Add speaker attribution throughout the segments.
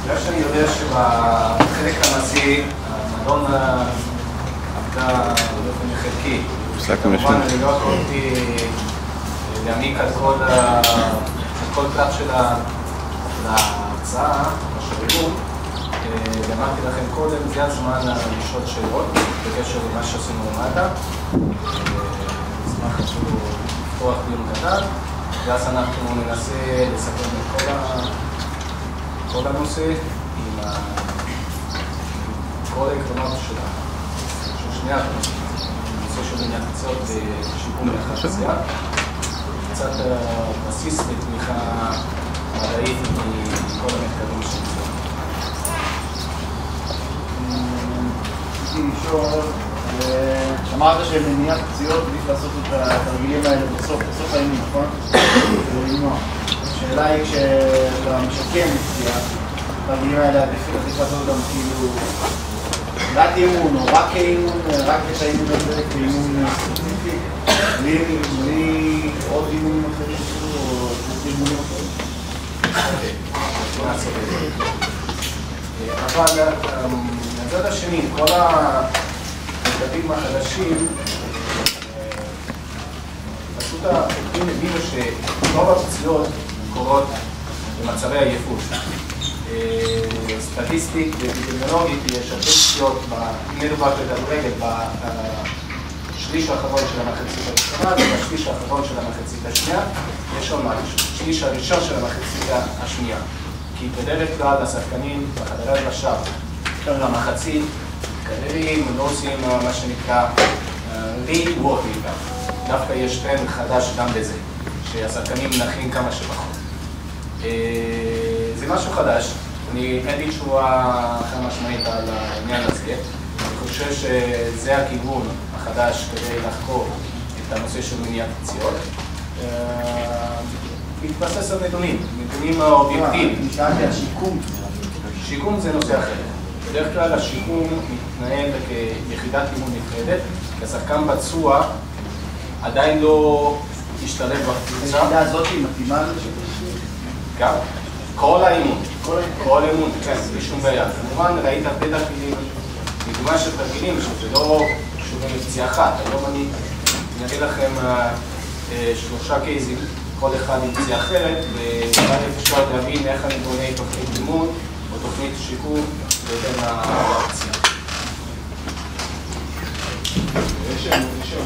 Speaker 1: בגלל שאני יודע שבחלק המעשי, המדון עבדה באופן חלקי. כמובן, אני לא יכולתי להעמיק על כל פרט של ההרצאה, השרירות. ואמרתי לכם קודם, זה הזמן לשאול שאלות בקשר למה שעשינו למטה. נשמח אפילו לפתוח דיון קטן, ואז אנחנו ננסה לסכם את כל הנושא עם כל העקרונות של שני הנושאים. הנושא של אינטגרציות ושיפור יחסיה. קצת בסיס לתמיכה מדעית מכל המחקרים שנמצאים.
Speaker 2: אמרת שמניעת פציעות עדיף לעשות את התרגילים האלה בסוף האימון, נכון? השאלה היא כשאתה משקם פציעה, התרגילים האלה עדיף לעשות אותם כאילו רק אימון או רק אימון, רק את האימון הזה כאימון ספציפי, בלי עוד אימונים אחרים או אימונים אחרים.
Speaker 1: אבל מהצד השני, כל המדדים החדשים, פשוט החוקרים הבינו שרוב הפציעות קורות במצבי עייפות. סטטיסטית ואפידמיולוגית יש הרבה פציעות, אם מדובר בכדורגל, בשליש האחרון של המחצית הראשונה ובשליש האחרון של המחצית השנייה, יש עוד שליש הראשון של המחצית השנייה. כי בדרך כלל השחקנים בחדרי הלבשה, למחצית, כנראה לא עושים מה שנקרא re-working. דווקא יש טרנד חדש גם בזה, שהשחקנים מנחים כמה שפחות. זה משהו חדש, אני אין לי תשובה חד משמעית על העניין הזה. אני חושב שזה הכיוון החדש כדי לחקור את הנושא של מניעת פציעות. מתבסס על נתונים אובייקטיביים.
Speaker 2: שאלתי על שיקום.
Speaker 1: שיקום זה נושא אחר. בדרך כלל השיקום מתנהל כיחידת אימון נפרדת, כי השחקן פצוע עדיין לא השתלב בקבוצה.
Speaker 2: היחידה הזאת היא מתאימה לשיקום?
Speaker 1: גם. כל האימון. כל האימון, כן, בלי שום בעיה. כמובן ראית בטח מדוגמה של תרגילים, שזה לא קשור לפציעה אחת. היום אני אביא לכם 3 קייזים. כל אחד עם פציעה אחרת, ואז אפשר להבין איך אני בונה תוכנית אימון או תוכנית שיקום בהתאם לפציעה.
Speaker 3: יש שם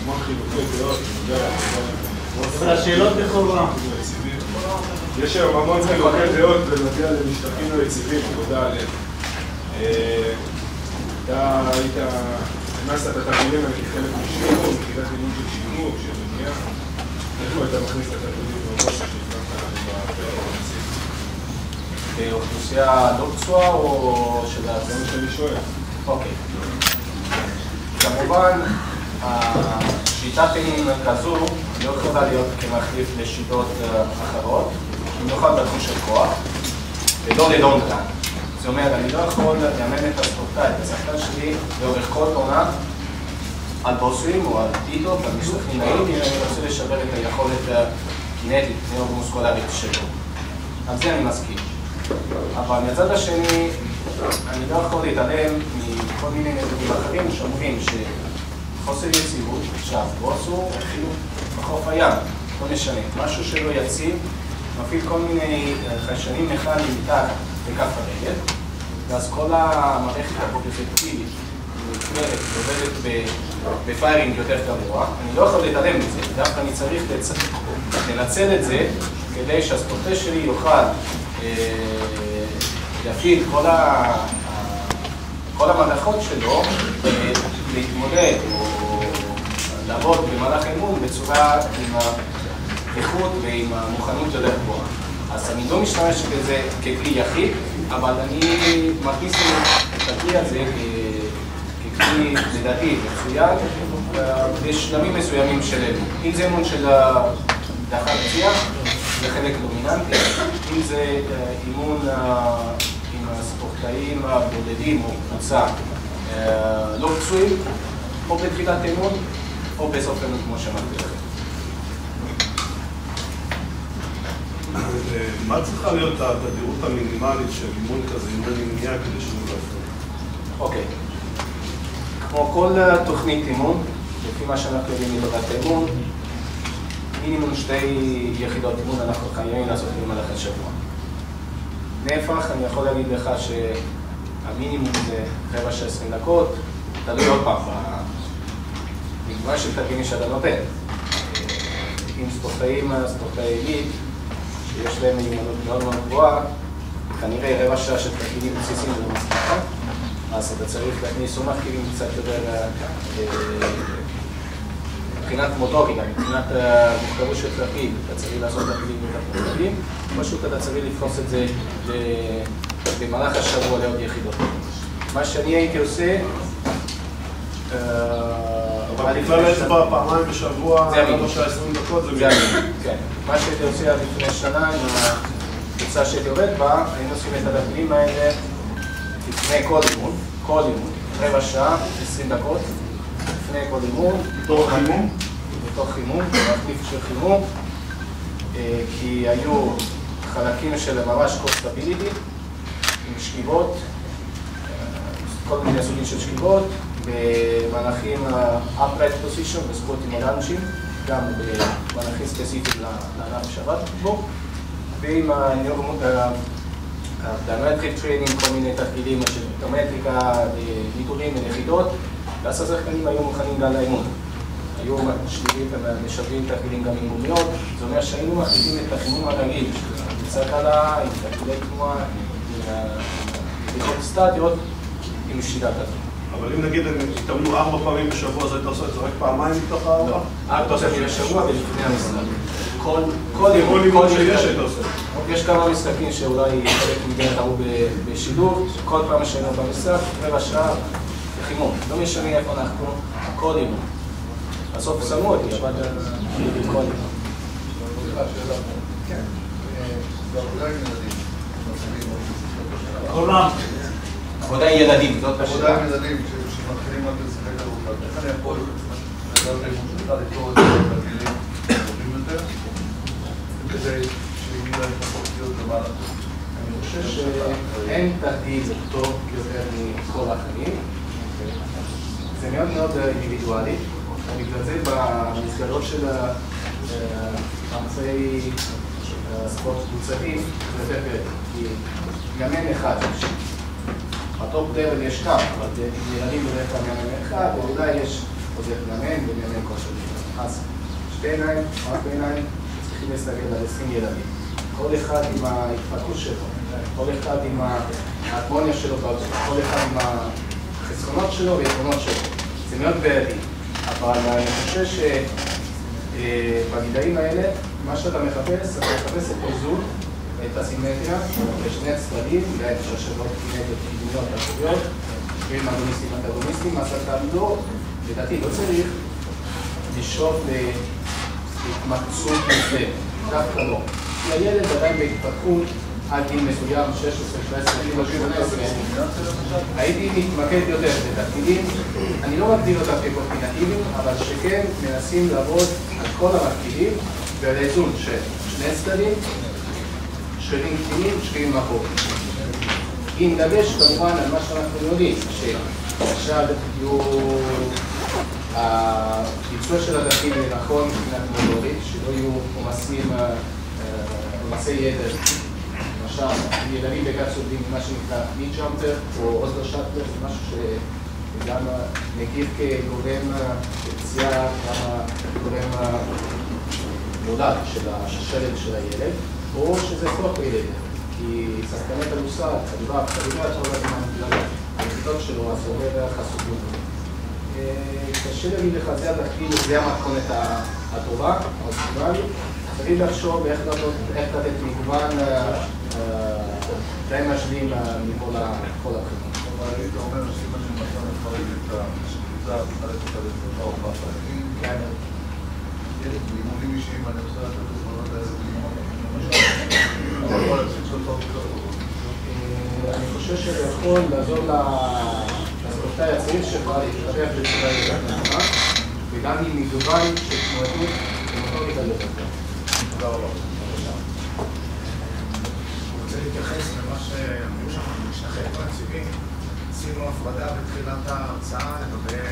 Speaker 3: המון חילוקי דעות,
Speaker 2: אבל השאלות לכאורה.
Speaker 3: יש שם המון חילוקי דעות בנוגע למשטחים לא יציבים, תודה עליהם. אתה היית, הכנסת את התרגילים האלה כחלק משיקום, יחידת אימון של שימור, של בנייה. איפה אתה מכניס את התרגילים בראש שהתקנת בפרק?
Speaker 1: באוכלוסייה לא פצועה או של
Speaker 3: זה מה שאני שואל.
Speaker 1: אוקיי. כמובן, שיטת אימון כזו לא יכולה להיות כמחליף לשיטות אחרות, במיוחד בתחום של כוח, ולא לדונגרן. זאת אומרת, אני לא יכול לאמן את הספורטאי, את השחקן שלי לאורך כל עונה, על בוסים או על טיטות, על משטחים נעים, אם אני רוצה לשבר את היכולת הקינטית, נאורומוסקולרית שלו. על זה אני מסכים. אבל מהצד השני, אני לא יכול להתעלם מכל מיני נתונים אחרים שאומרים שחוסר יציבות, עכשיו, בוס הוא אפילו בחוף הים, לא משנה, משהו שלא יציב, מפעיל כל מיני חיישנים מכניים מתחת בכף הרגל, ואז כל המערכת הפרופסטיבית נקראת ועובדת בפיירינג יותר גבוה. אני לא יכול להתעלם מזה, דווקא אני צריך לנצל את זה כדי שהספורטאי שלי יוכל להפעיל כל המערכות שלו להתמודד או לעבוד במהלך האימון בצורה עם האיכות ועם המוכנות יותר גבוהה. אז אני לא משתמש בזה ככלי יחיד, אבל אני מכניס את הכלי הזה ככלי לדעתי מצוין בשלבים מסוימים של אימון. אם זה אימון של לאחר פציעה, זה חלק דומיננטי. אם זה אימון עם הספורטאים הבודדים או קבוצה לא פצועים, או בתחילת אימון, או בסוף אימון כמו שאמרתי לכם.
Speaker 4: מה צריכה להיות התדירות המינימלית של אימון כזה, אימון מניעה כדי שהוא לא יפריע?
Speaker 1: אוקיי. כמו כל תוכנית אימון, לפי מה שאנחנו יודעים מתורת האימון, מינימום 2 יחידות אימון אנחנו חייבים לעשות במהלך השבוע. נהפך, אני יכול להגיד לך שהמינימום זה רבע של 20 דקות, תלוי עוד פעם במגוון של תרגילים שאתה נותן. עם ספורטאי עילית, שיש להם מיומנות מאוד מאוד גבוהה, כנראה רבע שעה של תרגילים בסיסיים זה לא מספיק. אז אתה צריך להכניס או מרכיבים קצת יותר מבחינת מוטוריקה, מבחינת מורכבות של תרגיל, אתה צריך לעשות תרגילים יותר מורכבים, פשוט אתה צריך לפרוס את זה במהלך השבוע לעוד יחידות. מה שאני הייתי עושה...
Speaker 4: אבל בכלל אצבע פעמיים בשבוע, רבע שעה 20 דקות, זה מינימום.
Speaker 1: כן. מה שהייתי עושה עד לפני שנה, עם הקבוצה שהייתי עובד בה, היינו עושים את התרגילים האלה לפני כל אימון, רבע שעה, 20 דקות, לפני כל אימון.
Speaker 4: בתוך חימום?
Speaker 1: בתוך חימום, במחליף של חימום, כי היו חלקים של ממש קוסטביליטי, עם שכיבות, כל מיני סוגים של שכיבות, במהלכים upright position וספורטים אולנצ'ים, גם במהלכים ספציפיים לענף שבת בו, ועם הדיאמטריק טריינינג, כל מיני תרגילים של אוטומטריקה, ניטורים ונחיתות, ואז השחקנים היו מוכנים גם לאימון. היו משלבים תרגילים גם עם גומיות, זאת אומרת שהיינו מחליטים את החימום הרגיל, קצת קלה, עם תרגילי תנועה, עם בדיקות סטטיות, עם שיטה כזאת.
Speaker 4: אבל אם נגיד הם התאמנו 4 פעמים בשבוע, אז היית עושה את זה רק פעמיים מתוך 4?
Speaker 1: לא, 4 פעמים בשבוע ולפני המשחק.
Speaker 4: כל אימון שיש היית עושה.
Speaker 1: יש כמה משחקים שאולי חלק מבין ראו בשידור, כל פעם שהיינו במשחק, רבע שעה לחימום. לא משנה איפה אנחנו, כל אימון. בסוף שמו אותי, אבל כל אימון.
Speaker 5: כן, בעבודה עם ילדים.
Speaker 1: עבודה עם ילדים, זאת השאלה.
Speaker 5: עבודה עם ילדים שמתחילים רק לשחק כדורסל. איך אני יכול לדעת לאימון שלך לפתור את התרגילים טובים יותר, כדי שיהיו להם פחות להיות למעלה?
Speaker 1: אני חושב שאין תרגיל טוב יותר מכל החיים. זה מאוד מאוד אינדיבידואלי. בגלל זה במסגרות של ענפי ספורט קבוצתי זה יותר גדול. כי מאמן אחד, הטופ לבל יש כמה, אבל ילדים בדרך כלל מאמן אחד, ואולי יש עוזר מאמן ומאמן כושר. אז שתי עיניים, רק בעיניים, צריכים להסתכל על 20 ילדים. כל אחד עם ההתפתחות שלו, כל אחד עם ההרמוניה שלו, כל אחד עם החסרונות שלו והיתרונות שלו. זה מאוד בעייתי, אבל אני חושב שבגילאים האלה, מה שאתה מחפש, אתה מחפש את איזון, את הסימטריה, בשני הצדדים, בעת ששבות קדמיות אחוריות, עם אגוניסטים ואנטגוניסטים, אז אתה לא, לדעתי, לא צריך לשאוף להתמקצות מסוימת, דווקא לא. כי הילד עדיין בהתפתחות עד גיל מסוים, 16, 17, 18, הייתי מתמקד יותר בתפקידים, אני לא מגדיר אותם כקומבינטיביים, אבל שכן מנסים לעבוד על כל המרכיבים ועל האיזון של שני צדדים, שרירים קטינים, שרירים מאחור. עם דגש כמובן על מה שאנחנו יודעים, שעכשיו הביצוע של התרגיל נכון מבחינת מוטורית, שלא יהיו עומסי יתר. למשל, ילדים בקפסולות עם מה שנקרא מיד-ג'אמפר או אוזלר שטלר, זה משהו שגם מגיב כגורם פציעה, גם גורם מודד של השושלת של הילד, או שזה ספורט בילד, כי שחקני כדורסל, כדורעף, כל הזמן בגלל היחידות שלו, אז עובר חשופים. קשה להגיד לך, זה התחקיל, זה המתכונת הטובה, האופטימלית. צריך לחשוב איך לתת מגוון די משלים מכל הבחינות.
Speaker 5: אבל אתה אומר שאם אני מצא מפרק את השליטה, תחלק אותה לצלחה או חלקים, באימונים אישיים אני עושה את הדוגמאות האלה באימונים. אני יכול להפסיק של טוב טוב.
Speaker 1: אני חושב שזה יכול לעזור לספורטאי הצעיר שיכולה להתפתח בצורה יותר נכונה, וגם עם מגוון של תנועתות ומוטוריקה יותר טוב.
Speaker 5: תודה רבה.
Speaker 2: להתייחס למה שאמרו שם משתחרר מהציבים. עשינו הפרדה בתחילת ההרצאה לגבי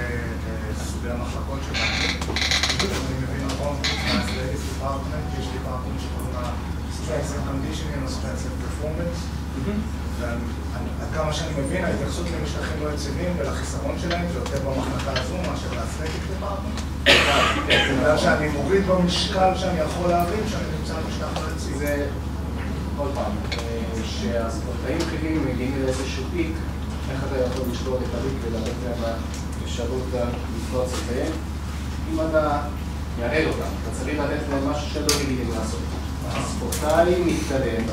Speaker 2: סוגי המחלקות שלנו. אני מבין נכון, מהסטייס דיפארטמנט, יש דיפארטמנט שקוראים לה Strengths and Conditioning או Strengths and Performance. ועד כמה שאני מבין, ההתייחסות למשטחים לא יציבים ולחיסרון שלהם זה יותר במחלקה הזו מאשר לאסתטיק דיפארטמנט. בגלל שאני מוריד במשקל שאני יכול להבין שאני נמצא במשטח לא יציב.
Speaker 1: זה עוד פעם, שהספורטאים אחרים מגיעים לאיזשהו פיק, איך אתה יכול לשבור את הפיק ולתת להם אפשרות לפרוץ את זה? אם אתה יערד אותם, אתה צריך לתת להם משהו שלא רגילים לעשות. הספורטאי מתקדם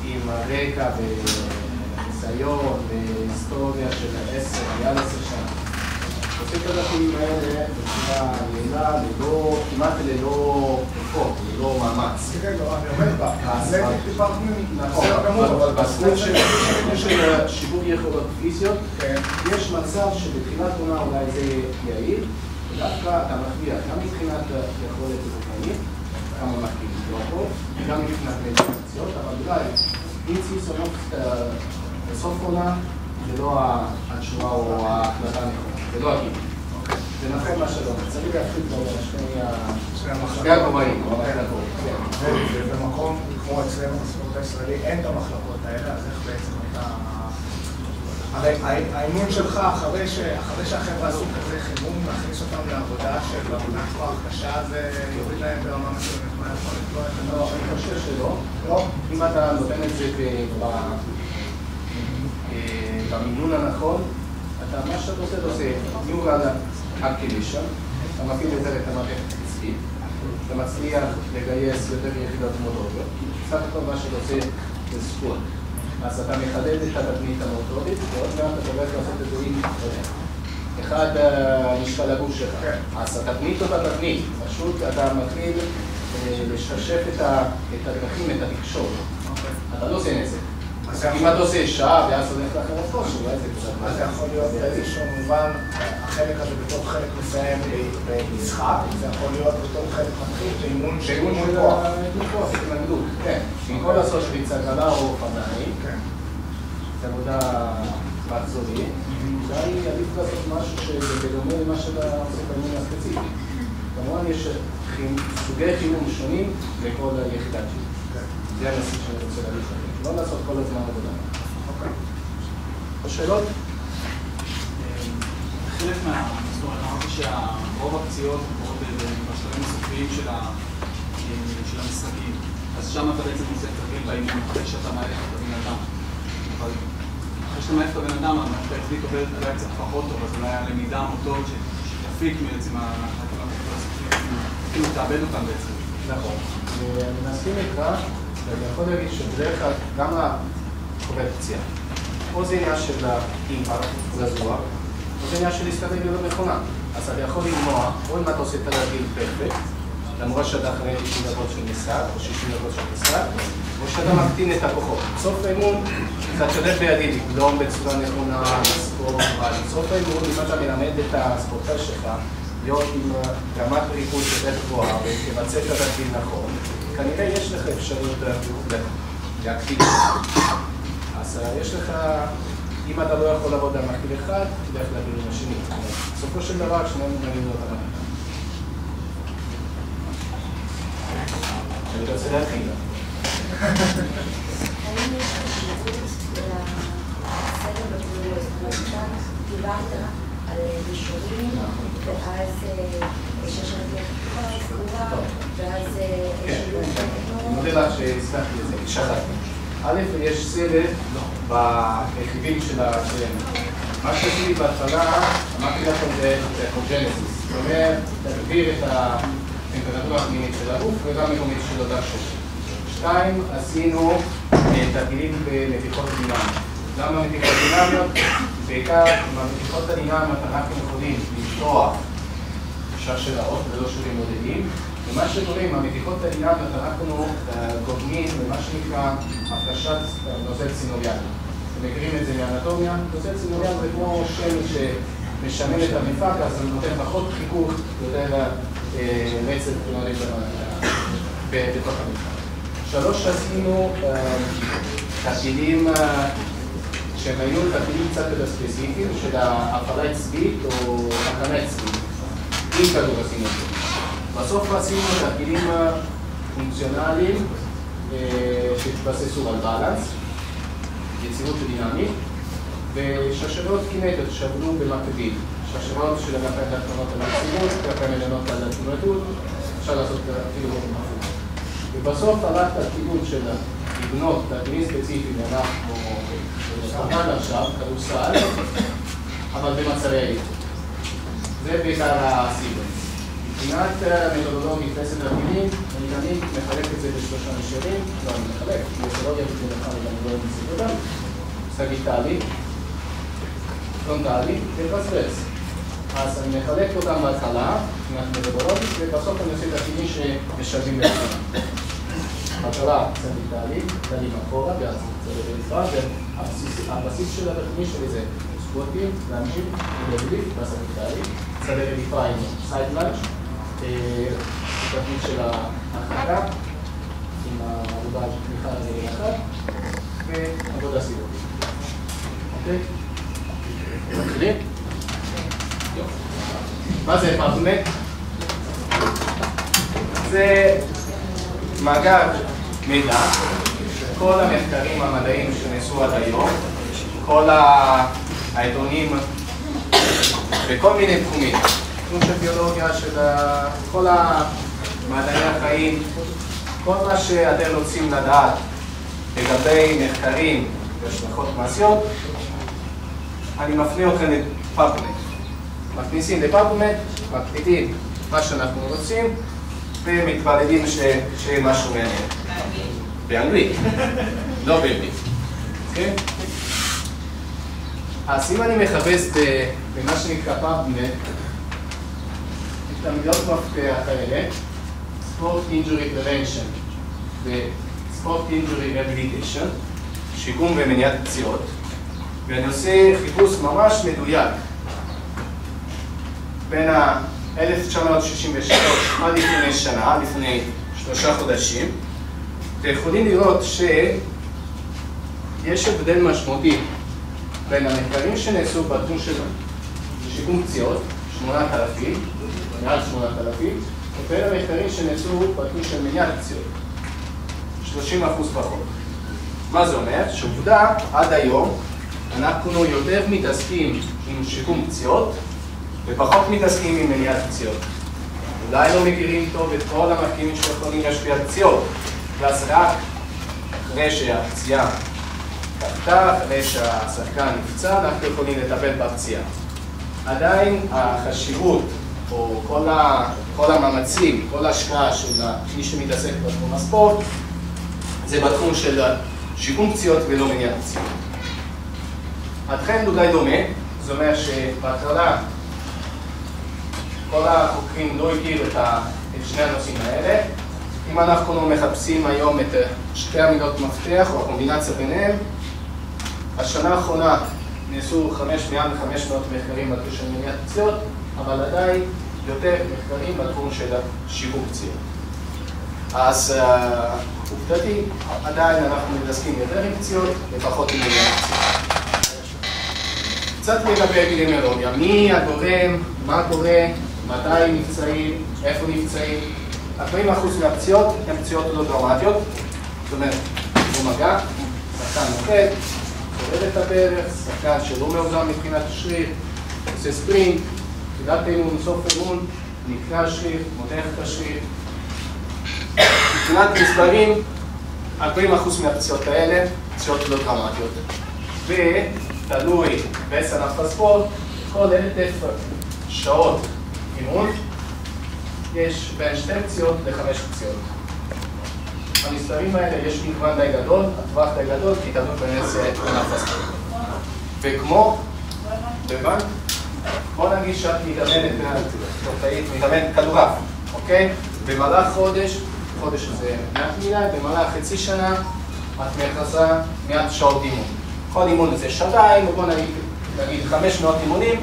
Speaker 1: עם הרקע וניסיון והיסטוריה של 10, מעל 10 שנה. עושה את הדפים האלה בצורה יעילה, כמעט ללא אפור, ללא מאמץ.
Speaker 2: כן, לא, אני עומד בה. זה דיפארטמנט.
Speaker 1: נכון, אבל בסכום של שיווק יכולות פיזיות, יש מצב שבתחילת עונה אולי זה יעיל, ודווקא אתה מחביע גם מבחינת יכולת גופנית, כמה מחכים לא גם מבחינת מדיטציות, אבל אולי איציס או בסוף עונה זה לא התשובה או ההחלטה נכונה, זה לא הגיל. זה נכון מה שלא, צריך להפחיד לו שני הגוראים, או המחלקות.
Speaker 2: ובמקום כמו אצלנו בספורט הישראלי אין את המחלקות האלה, אז איך בעצם אתה... הרי האימון שלך, אחרי שהחבר'ה עשו כזה חימום, להכניס אותם לעבודה של עבודת כוח קשה, זה יוריד להם ברמה מסוימת מה יכול לקלוע את זה?
Speaker 1: לא, אני חושב שלא. לא, אם אתה נותן את זה במינון הנכון, מה שאתה עושה, Neural Activation, אתה מפעיל יותר את המערכת העסקית, אתה מצליח לגייס יותר יחידות מוטוריות, סך הכל מה שאתה עושה זה ספורט. אז אתה מחדד את התבנית המוטורית, ועוד מעט אתה הולך לעשות את זה עם אחד משקל הגוף שלך. אז התבנית או בתבנית, פשוט אתה מתחיל לששף את הדרכים, את התקשורת. אתה לא עושה נזק. אם אתה עושה שעה ואז הולך לאחר הפוש, אולי זה קצת.
Speaker 2: אז זה יכול להיות באיזשהו מובן, החלק הזה בתור חלק מסיים במשחק, זה יכול להיות בתור חלק מתחיל באימון של כוח.
Speaker 1: כוח, התנגדות, כן. במקום לעשות שריצה קלה או אופניים, זה עבודה מחזורית, אולי עדיף לעשות משהו שבדומה למה שאתה עושה באימון הספציפי. כמובן יש סוגי חימום שונים לכל היחידה שלי. זה המסים שאני רוצה להגיד לכם. לא לעשות כל הזמן עבודה.
Speaker 2: אוקיי.
Speaker 1: או שאלות?
Speaker 6: חלק מהסטוריה, אמרתי שהרוב הפציעות קורות בשלבים הסופיים של המשחקים. אז שם אתה בעצם עושה תרגיל באימון אחרי שאתה מעלה את הבן אדם. אבל אחרי שאתה מעלה את הבן אדם, המערכת העצמית עובדת אולי קצת פחות טוב, אז אולי הלמידה המוטורית שתפיק מעצם החלקים הסופיים, כאילו תאבד אותם בעצם.
Speaker 1: נכון. אני מסכים איתך. אני יכול להגיד שבדרך כלל גם קורה פציעה. או זה עניין של אימפקט גזוע, או זה עניין של אסטרטגיה לא נכונה. אז אתה יכול למנוע, או אם אתה עושה את הרגיל פרפקט, למרות שאתה אחרי 90 דקות של משחק, או 60 דקות של משחק, או שאתה מקטין את הכוחות. סוף האימון, אתה צודק בידי לגלום בצורה נכונה, לספור, אבל סוף האימון, אם אתה מלמד את הספורטאי שלך, להיות עם רמת ריכוז יותר גבוהה ותבצע את הרגיל נכון, כנראה יש לך אפשרות להקפיד. אז יש לך, אם אתה לא יכול לעבוד על מרכיב אחד, תלך להגיד עם השני. בסופו של דבר, שניהם נגיד לו את המרכיב. אני רוצה להתחיל.
Speaker 7: האם יש חשיבות לסדר בפעולות? דיברת על מישורים, ואז ששת יחד סגורה, ואז שילוב
Speaker 1: אני מודה לך שהזכרתי את זה, שכחתי. א', יש סדר ברכיבים של השלם. מה שעשיתי בהתחלה, אמרתי לכם זה קוג'נסיס. זאת אומרת, תגביר את הטמפרטורה הפנימית של הגוף וגם מקומית של אותה שושת. 2, עשינו תרגילים במתיחות דינמיות. למה מתיחות דינמיות? בעיקר במתיחות הדינמיות אנחנו יכולים לפתוח שרשראות ולא שורים מודדים. ומה שקורה עם המתיחות הדינמיות אנחנו גורמים למה שנקרא הפרשת נוזל סינוריאלי. אתם מכירים את זה מאנטומיה? נוזל סינוריאלי זה כמו שמש שמשמן את המפק, אז זה נותן פחות חיכוך, יותר רצף בתוך המפק. 3, עשינו תרגילים שהם היו תרגילים קצת יותר ספציפיים של ההפעלת צבית או הקמת צבית עם כדור הסימטרי. בסוף עשינו תרגילים פונקציונליים שהתבססו על בלנס, יציבות דינמית, ושרשרות קינטיות שעבדו במקביל. שרשרות של כלפי התחתונות על היציבות, כלפי מלונות על התנודות, אפשר לעשות אפילו הפוך. ובסוף הלכת הכיוון של לבנות תרגילים ספציפיים, אנחנו נתן עכשיו, כדורסל, אבל במצבי עלייה. זה בעיקר הסיבנס. מבחינת מתודולוגית פסד תרגילים, אני תמיד מחלק את זה בשלושה מישורים, לא אני מחלק, מתודולוגיה ובכלל אני לא מציג אותם, סגיטלי, פרונטלי וטרנסברס. אז אני מחלק אותם בהתחלה, מבחינת מתודולוגית, ובסוף אני עושה תרגילים שמשלבים לכולם. בהתחלה סגיטלי, דלים אחורה, ואז זה הבסיס של התרגילים שלי זה סקוטים, לנג'ים, ולגליף, בסגיטלי, צדה רדיפה עם סייד לנג', תרגיל של ההרחקה, עם העבודה של תמיכה לרגל אחד, ועבודה סיבובית. אוקיי? מתחילים? יופי. מה זה פאבמד? זה מאגר מידע שכל המחקרים המדעיים שנעשו עד היום, כל העיתונים בכל מיני תחומים, תחום של ביולוגיה, של כל המדעי החיים, כל מה שאתם רוצים לדעת לגבי מחקרים והשלכות מעשיות, אני מפנה אתכם לפאבמד. מכניסים לפאבמד, מקליטים מה שאנחנו רוצים ומתוודדים שיהיה משהו מעניין. באנגלית, לא בעברית. אוקיי? אז אם אני מחפש במה שנקרא פאבמד, את המילות מפתח האלה, ספורט אינג'ורי פרבנשן וספורט אינג'ורי רהביליטיישן, שיקום ומניעת פציעות, ואני עושה חיפוש ממש מדויק בין ה-1963 עד לפני שנה, לפני 3 חודשים, ויכולים לראות שיש הבדל משמעותי בין המחקרים שנעשו בתחום של שיקום פציעות, 8,000, מעל 8,000, ובין המחקרים שנעשו בתחום של מניעת פציעות, 30% פחות. מה זה אומר? שעובדה, עד היום, אנחנו יותר מתעסקים עם שיקום פציעות, ופחות מתעסקים עם מניעת פציעות. אולי לא מכירים טוב את כל המחקרים שיכולים להשפיע על פציעות, ואז רק אחרי שהפציעה קרתה, אחרי שהשחקן נפצע, אנחנו יכולים לטפל בפציעה. עדיין החשיבות, או כל המאמצים, כל ההשקעה של מי שמתעסק בתחום הספורט, זה בתחום של שיקום פציעות ולא מניעת פציעות. הטרנד אולי דומה, זאת אומרת שבהתחלה כל החוקרים לא הכירו את שני הנושאים האלה. אם אנחנו מחפשים היום את שתי המילות מפתח או הקומבינציה ביניהם, השנה האחרונה נעשו מעל 500 מחקרים בתחום של מניעת פציעות, אבל עדיין יותר מחקרים בתחום של שיקום פציעות. אז עובדתי, עדיין אנחנו מתעסקים יותר עם פציעות ופחות עם מניעת פציעות. קצת לגבי אפידמיולוגיה, מי הגורם, מה קורה, מתי נפצעים, איפה נפצעים. 40% מהפציעות הן פציעות לא דרמטיות, זאת אומרת, לא מגע, שחקן נוחת, חורד את הברך, שחקן שלא מאוזן מבחינת השריר, עושה ספרינט, תחילת אימון, סוף אימון, נקרע השריר, מותח את השריר. מבחינת מספרים, 40% מהפציעות האלה, פציעות לא דרמטיות. ותלוי באיזה ענף הספורט, כל 1,000 שעות אימון, יש בין 2 פציעות ל5 פציעות. המספרים האלה יש מגוון די גדול, הטווח די גדול, כי תלוי באיזה ענף הספורט. וכמו, בבנק, בוא נגיד שאת מתאמנת כדורעף, אוקיי? במהלך חודש הזה מעט מילה, במהלך חצי שנה את מכסה מעט שעות אימון. כל אימון זה שעתיים, ובוא נגיד 500 אימונים,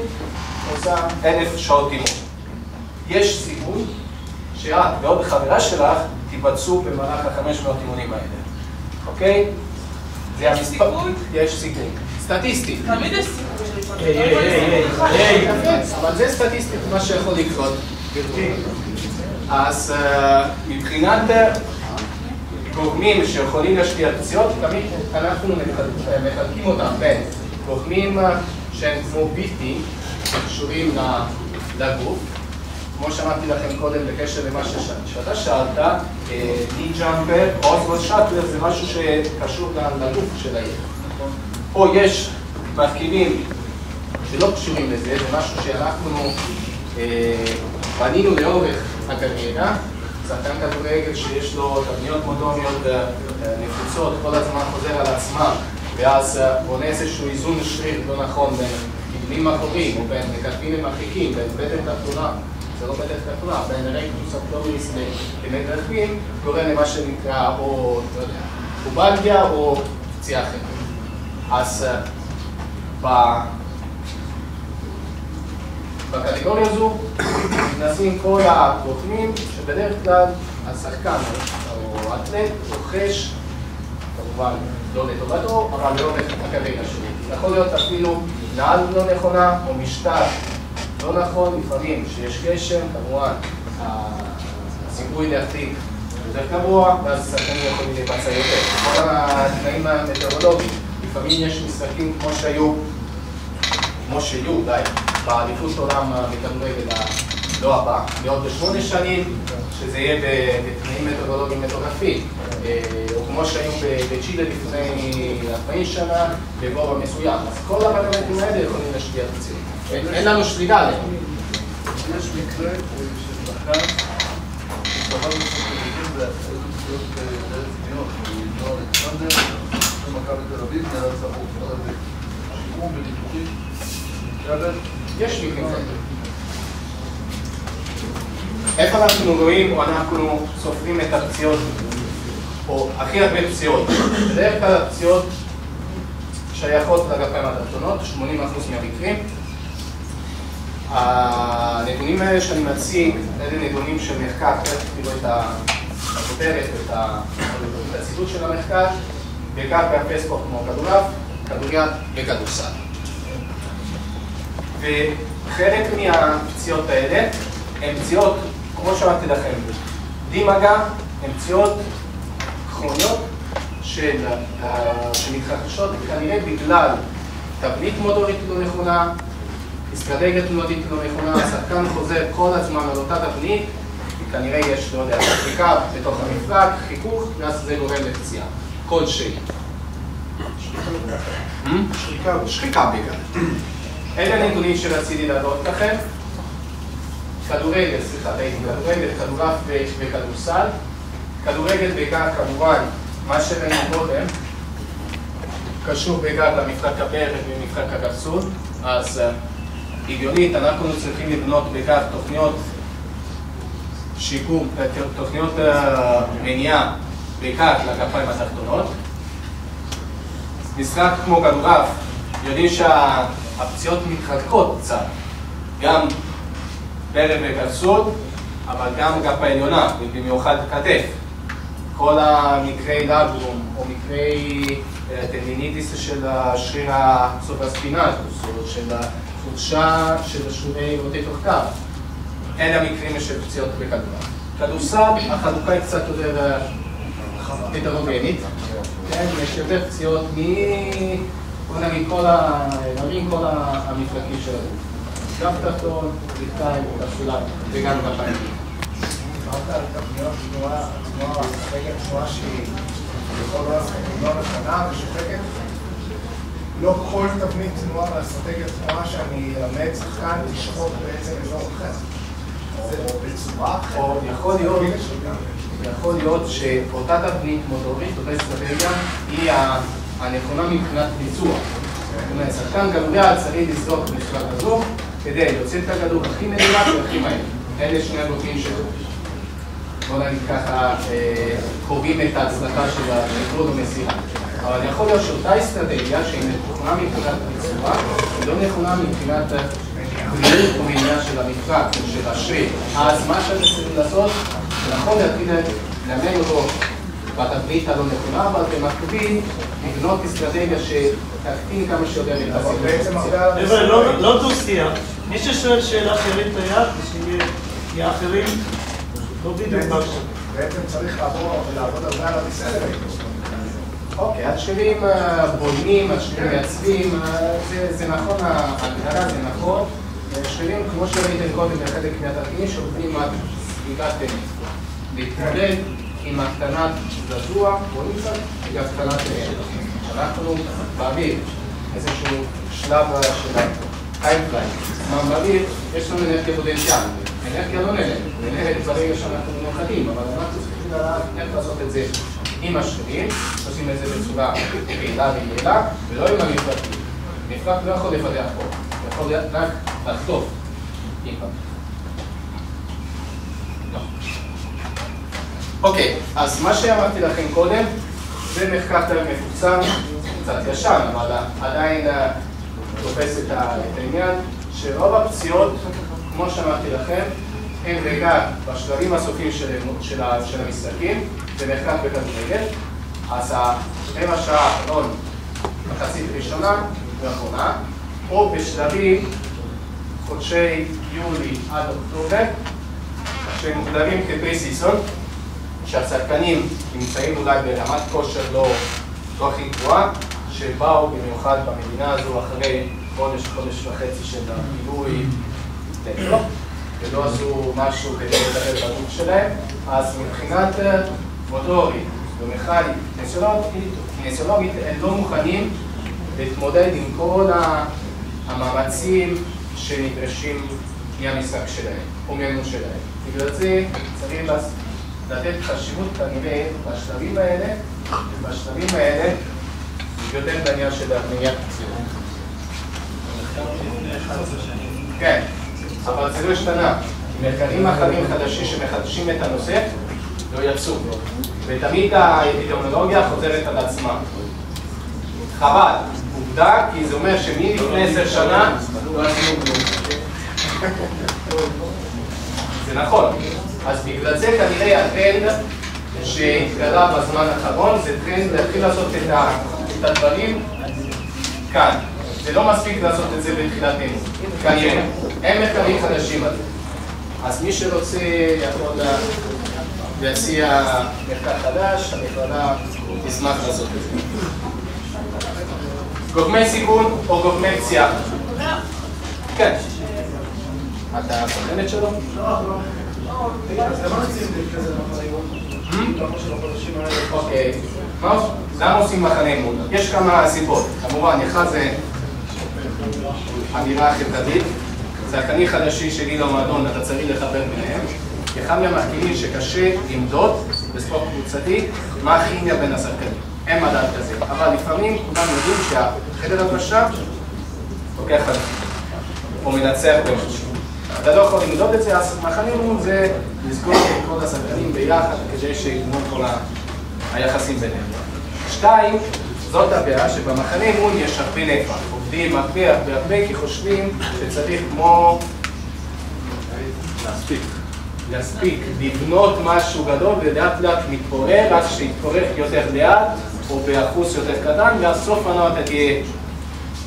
Speaker 1: עושה 1,000 שעות אימון. יש סיכוי שאת ועוד חברה שלך תיבצעו במהלך ה-500 אימונים האלה, אוקיי? זה המספר, יש סיכוי. סטטיסטית.
Speaker 8: תמיד יש סיכוי.
Speaker 1: אבל זה סטטיסטית מה שיכול לקרות. אז מבחינת גורמים שיכולים להשפיע על פציעות, תמיד אנחנו מחלקים אותם בין גורמים שהם כמו בלתי שקשורים לגוף. כמו שאמרתי לכם קודם בקשר למה שאתה שאלת, די ג'אמפר, אוסבוט שאטלר זה משהו שקשור לגוף של הילד. פה יש מרכיבים שלא קשורים לזה, זה משהו שאנחנו בנינו לאורך הקריירה. שחקן כדורגל שיש לו תבניות מוטוריות נפוצות, כל הזמן חוזר על עצמם, ואז בונה איזשהו איזון שריר לא נכון בין כיוונים אחוריים, או בין מקרבים מרחיקים, בין בטן תחתונה, זה לא בטן תחתונה, בין רקטוס אבדומיניס למתרחבים, גורם למה שנקרא או, לא יודע, פובלגיה או פציעה אחרת. אז בקטגוריה הזו נכנסים כל הגורמים שבדרך כלל השחקן או האתלט רוכש, כמובן לא לטובתו, אבל לא לקריירה שלי. יכול להיות אפילו נעל לא נכונה או משטר לא נכון, לפעמים שיש גשם, כמובן הסיכוי להחליק יותר גבוה, ואז השחקנים יכולים להיפצע יותר. כל התנאים המטאורולוגיים, לפעמים יש משחקים כמו שיהיו, די, באליפות עולם בכדורגל לא הבא, בעוד 8 שנים, שזה יהיה בתנאים מטאורולוגיים מטורפים, או כמו שהיו בצ'ילה לפני 40 שנה, בגובה מסוים. אז כל הפרמטרים האלה יכולים להשפיע על פציעות. אין לנו שליטה עליהם.
Speaker 5: יש מקרה של שחקן, שסבל מסוכנים והיו פציעות דרך פניות, נוער אלכסנדר, במכבי תל אביב, נהל צחוק, שיקום וניתוחים.
Speaker 1: יש מקרים כאלה. איפה אנחנו רואים או אנחנו סופרים את הפציעות, או הכי הרבה פציעות? בדרך כלל הפציעות שייכות לגפיים התחתונות, 80% מהמקרים. הנתונים האלה שאני מציג, אלה נתונים של מחקר, תראו את הכותרת ואת הציטוט של המחקר, בעיקר בענפי ספורט כמו כדורעף, כדוריד וכדורסל. וחלק מהפציעות האלה הן פציעות, כמו שאמרתי לכם, די מגע, הן פציעות כרוניות שמתרחשות כנראה בגלל תבנית מוטורית לא נכונה, אסטרטגיה תנועתית לא נכונה, השחקן חוזר כל הזמן על אותה תבנית, כנראה יש, לא יודע, שחיקה בתוך המפרק, חיכוך, ואז זה גורם לפציעה, כלשהי. שחיקה בעיקר. אלה הנתונים שרציתי להראות לכם. כדורגל, כדורעף וכדורסל. כדורגל בעיקר כמובן, מה שראינו קודם, קשור בעיקר למפרק הברך ומפרק הגרסול, אז הגיונית אנחנו צריכים לבנות בעיקר תוכניות שיקום, תוכניות מניעה בעיקר לגפיים התחתונות. משחק כמו כדורעף, יודעים שהפציעות מתחלקות קצת, גם ברך וגרסול, אבל גם גפה עליונה, ובמיוחד כתף. כל המקרי לגרום או מקרי טנדיניטיס של השריר הסופרספינטוס או של החולשה של שרירי רוטטור קו. אלה המקרים של פציעות בכדורעף. כדורסל, החלוקה היא קצת יותר הטרוגנית. יש יותר פציעות בוא נגיד כל המפרקים של הגוף. גב תחתון, ברכיים, כפסולה וגם גפיים.
Speaker 2: אמרת על תבניות תנועה, תנועה שהיא בכל לא נכונה ושוחקת. לא כל תבנית תנועה ואסטרטגיית תנועה שאני אלמד שחקן לשחוק בעצם אזור אחר. זה בצורה אחרת.
Speaker 1: או יכול להיות שאותה תבנית מוטורית, אותה אסטרטגיה, היא הנכונה מבחינת ביצוע. זאת אומרת, שחקן כדוריד צריך לזרוק בצורה כזו כדי להוציא את הכדור הכי מדויק והכי מהיר. אלה שני הגורמים שלו. בוא נגיד ככה, קובעים את ההצלחה של השחרור במסירה. אבל יכול להיות שאותה אסטרטגיה שהיא נכונה מבחינת ביצוע, היא לא נכונה מבחינת בריאות או מניעה של המפרק, של השריר. אז מה שאתם צריכים לעשות, נכון להתחיל ללמד אותו
Speaker 8: בתבנית הלא נכונה, אבל במקביל לבנות אסטרטגיה שתקטין כמה שיותר את הסיכון.
Speaker 9: אבל לא דו-שיח. מי ששואל שאלה שירים את היד ושיהיה אחרים, לא בדיוק משהו.
Speaker 5: בעצם צריך לעבוד על זה על המסגרת.
Speaker 8: אוקיי, השרירים בונים, השרירים מייצבים, זה נכון, ההגדרה זה נכון. השרירים, כמו שראיתם קודם בחלק מהתרגילים, שעובדים על סביבת טניס. להתמודד עם הקטנת זעזוע, רואים קצת, וגם הקטנת אנחנו באוויר, איזשהו שלב של טייפליין. באוויר יש לנו אנרגיה פוטנציאלית. אנרגיה לא נהלת ברגע שאנחנו נוחדים, אבל אנחנו צריכים לדעת איך לעשות את זה עם השרירים, עושים את זה בצורה פעילה ויעילה, ולא עם המפרקים. מפרק לא יכול לפתח פה, הוא יכול רק לחטוף אימפקט. אוקיי, אז מה שאמרתי לכם קודם, זה מחקר מפורסם, קצת ישן, אבל עדיין תופס את העניין, שרוב הפציעות, כמו שאמרתי לכם, הם רגע בשלבים הסופיים של המשחקים, זה מחקר בכדורגל, אז רבע שעה האחרון, מחצית ראשונה ואחרונה, או בשלבים חודשי יולי עד אוקטובר, שמוגדרים כפרי-סיזון, שהשחקנים נמצאים אולי ברמת כושר לא הכי גבוהה, שבאו במיוחד במדינה הזו אחרי חודש וחצי של הבילוי לטלו, ולא עשו משהו כדי לדבר בגוף שלהם, אז מבחינת מוטורית ומכנית, קינסיולוגית, הם לא מוכנים להתמודד עם כל המאמצים שנדרשים מהמשחק שלהם, או מהאימון שלהם. בגלל זה צריך לתת חשיבות כנראה בשלבים האלה, ובשלבים האלה יותר בעניין של מניעת פציעות. כן, אבל זה לא השתנה. מחקרים אחרים חדשים שמחדשים את הנושא לא יצאו, ותמיד האפידמיולוגיה חוזרת על עצמה. חבל, עובדה, כי זה אומר שמלפני 10 שנה לא עשינו כלום. זה נכון. אז בגלל זה כנראה הטרנד שהתגלה בזמן האחרון זה טרנד להתחיל לעשות את הדברים כאן. זה לא מספיק לעשות את זה בתחילת אימון, כנראה. אין מחקרים חדשים על זה. אז מי שרוצה יכול להציע מחקר חדש, המכללה תשמח לעשות את זה. גורמי סיכון או גורמי פציעה? כן. אתה פחדת שלו?
Speaker 5: לא. אז למה עושים כזה מחנה אימון? למה של החודשים האלה?
Speaker 8: אוקיי. למה עושים מחנה אימון? יש כמה סיבות. כמובן, אחד זה אמירה חברתית. שחקנים חדשים שגיל המועדון, אתה צריך לחבר ביניהם. אחד מהמחקרים שקשה למדוד בספורט קבוצתי מה הכימיה בין השחקנים. אין מדד כזה. אבל לפעמים כולם יודעים שהחדר הלבשה לוקח חלק. או מנצח במשהו. אתה לא יכול למדוד את זה, אז מחנה אימון זה לסגור את כל השחקנים ביחד כדי שיגמור כל היחסים ביניהם. 2, זאת הבעיה שבמחנה אימון יש הרבה נפח. עובדים הרבה כי חושבים שצריך כמו להספיק, לבנות משהו גדול ולאט לאט מתפורר, רק שיתפורר יותר לאט או באחוז יותר קטן, והסוף הנוע תגיע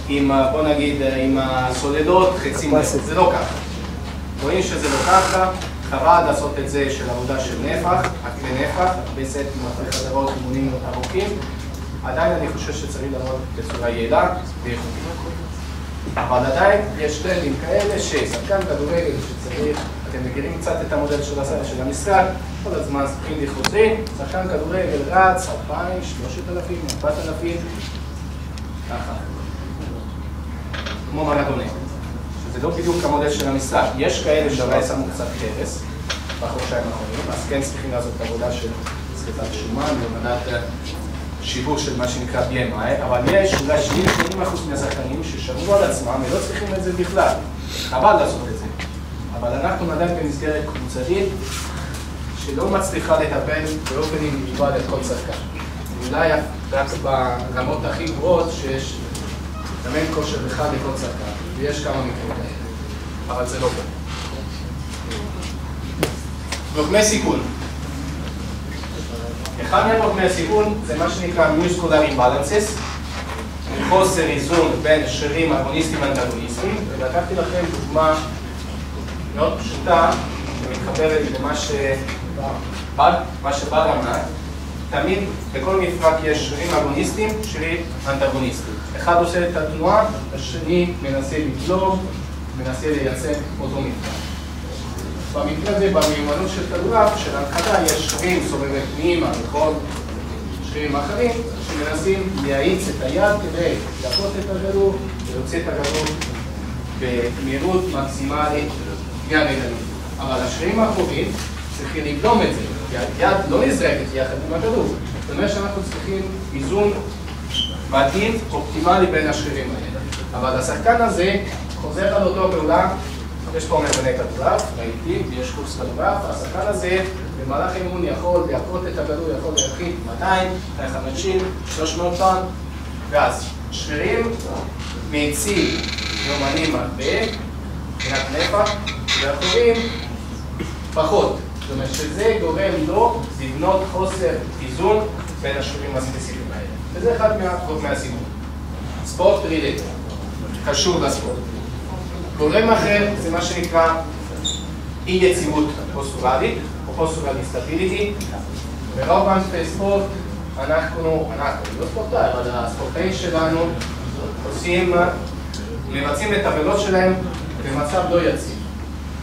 Speaker 8: עם, בוא נגיד, עם הסולדות חצים. זה לא ככה. רואים שזה לא ככה, חבל לעשות את זה של עבודה של נפח, הכלי נפח, הרבה סטים, הרבה חדרות, אימונים ארוכים. עדיין אני חושב שצריך לעבוד בצורה יעילה ואיכותית. אבל עדיין יש טרנדים כאלה ששחקן כדורגל שצריך, אתם מכירים קצת את המודל של המשחק, כל הזמן שחקים לחוזרים, שחקן כדורגל רץ, 2,000, 3,000, 4,000, ככה. כמו מרתוני. זה לא בדיוק המודל של המשחק. יש כאלה שאולי שמו קצת הרס בחודשיים האחרונים, אז כן צריכים לעשות את העבודה של סחיטת שומן ומדד שיפור של מה שנקרא BMI, אבל יש אולי 70-80% מהשחקנים ששמרו על עצמם ולא צריכים את זה בכלל. חבל לעשות את זה. אבל אנחנו עדיין במסגרת קבוצתית שלא מצליחה לטפל באופן אינדיבידואלי את כל שחקן. אולי רק ברמות הכי גבוהות שיש מאמן כושר אחד לכל שחקן, ויש כמה מקרים כאלה, אבל זה לא פה. גורמי סיכון. אחד מגורמי הסיכון זה מה שנקרא muscular imbalances, חוסר איזון בין שרירים אגוניסטיים ואנטגוניסטיים, ולקחתי לכם דוגמה מאוד פשוטה, שמתחברת למה שבר אמר. תמיד בכל מפרק יש שרירים אגוניסטיים, שרירים אנטגוניסטיים. אחד עושה את התנועה, השני מנסה לבלום, מנסה לייצר אותו מפרק. במקרה הזה, במיומנות של כדורעף, של הנחתה, יש שרירים סובבי פנימה וכל שרירים אחרים, שמנסים להאיץ את היד כדי להפות את הכדור ולהוציא את הכדור במהירות מקסימלית מהרגלית. אבל השרירים האחוריים צריכים לבלום את זה, כי היד לא נזרקת יחד עם הכדור. זאת אומרת שאנחנו צריכים איזון מתאים, אופטימלי בין השרירים האלה. אבל השחקן הזה חוזר על אותו פעולה, יש פה מבנה כדורעף, ראיתי, יש קורס כדורעף, השחקן הזה במהלך האימון יכול להפות את הכדור, יכול להרחיק 200, 250, 300 טון, ואז שרירים מאיצים יומנים הרבה, מבחינת נפח, ואחרים פחות. זאת אומרת שזה גורם לו לבנות חוסר איזון בין השרירים הספציפיים האלה. וזה אחד מגורמי הסיכון. ספורט רילייטד, קשור לספורט. גורם אחר זה מה שנקרא אי יציבות פוסטורלית, או פוסטורל אינסטביליטי. ברוב ענפי ספורט אנחנו לא ספורטאי, אבל הספורטאים שלנו מבצעים את העבירות שלהם במצב לא יציב.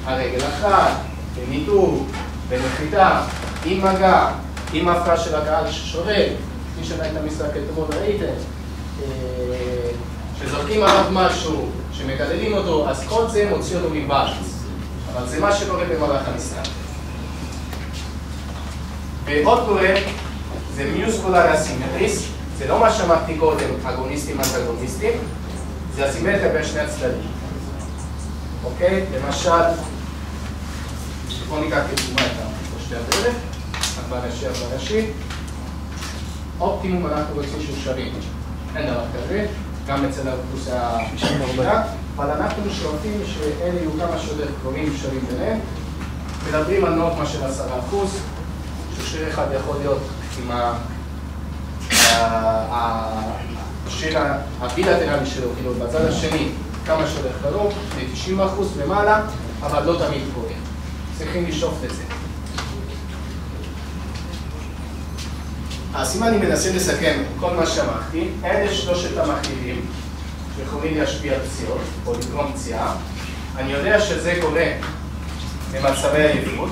Speaker 8: הרגל אחת, בניתוב, בנחיתה, עם מגע, עם הפרעה של הקהל ששורד, כפי שראית את המשחק אתמול ראיתם, שזורקים עליו משהו, שמגדלים אותו, אז כל זה מוציא אותו מבאלנס. אבל זה מה שקורה במהלך המשחק. ועוד גורם זה מיוסקולר אסימטריס, זה לא מה שאמרתי קודם, אגוניסטים אנטגוניסטים, זה אסימטריה בין שני הצדדים. אוקיי? למשל, בואו ניקח כדוגמה את שתי הדרך, בראשי. אופטימום אנחנו רוצים שהוא שווים. אין דבר כזה, גם אצל האוכלוסייה השנייה, אבל אנחנו שואפים שאלה יהיו כמה שיותר קרובים שווים ביניהם. מדברים על נורמה של 10%, ששריר אחד יכול להיות עם השריר הבילטרלי שלו, כאילו בצד השני כמה שיותר קרוב, ל-90% למעלה, אבל לא תמיד קורה. צריכים לשאוף את זה. אז אם אני מנסה לסכם כל מה שאמרתי, אלה שלושת המרכיבים שיכולים להשפיע על פציעות או לגרום פציעה. אני יודע שזה קורה במצבי עייפות,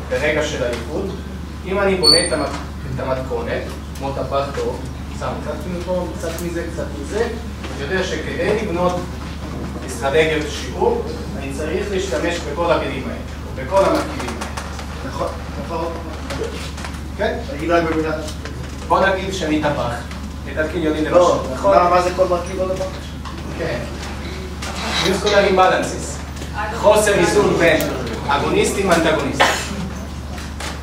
Speaker 8: ברגע של עייפות. אם אני בונה את המתכונת, כמו טבח טוב, שם קצת מפה, קצת מזה, אני יודע שכדי לבנות אסטרטגיות שיעור, אני צריך להשתמש בכל הכלים האלה, או בכל המרכיבים האלה.
Speaker 2: נכון.
Speaker 8: כן?
Speaker 2: תגיד רק במילה.
Speaker 8: בוא נגיד שאני טבח. תתחיל יודעים למשל.
Speaker 2: לא, נכון. מה זה כל מרכיב לא דבר?
Speaker 8: כן. מיוסקולר אימבלנסס. חוסר איזון בין אגוניסטים ואנטגוניסטים.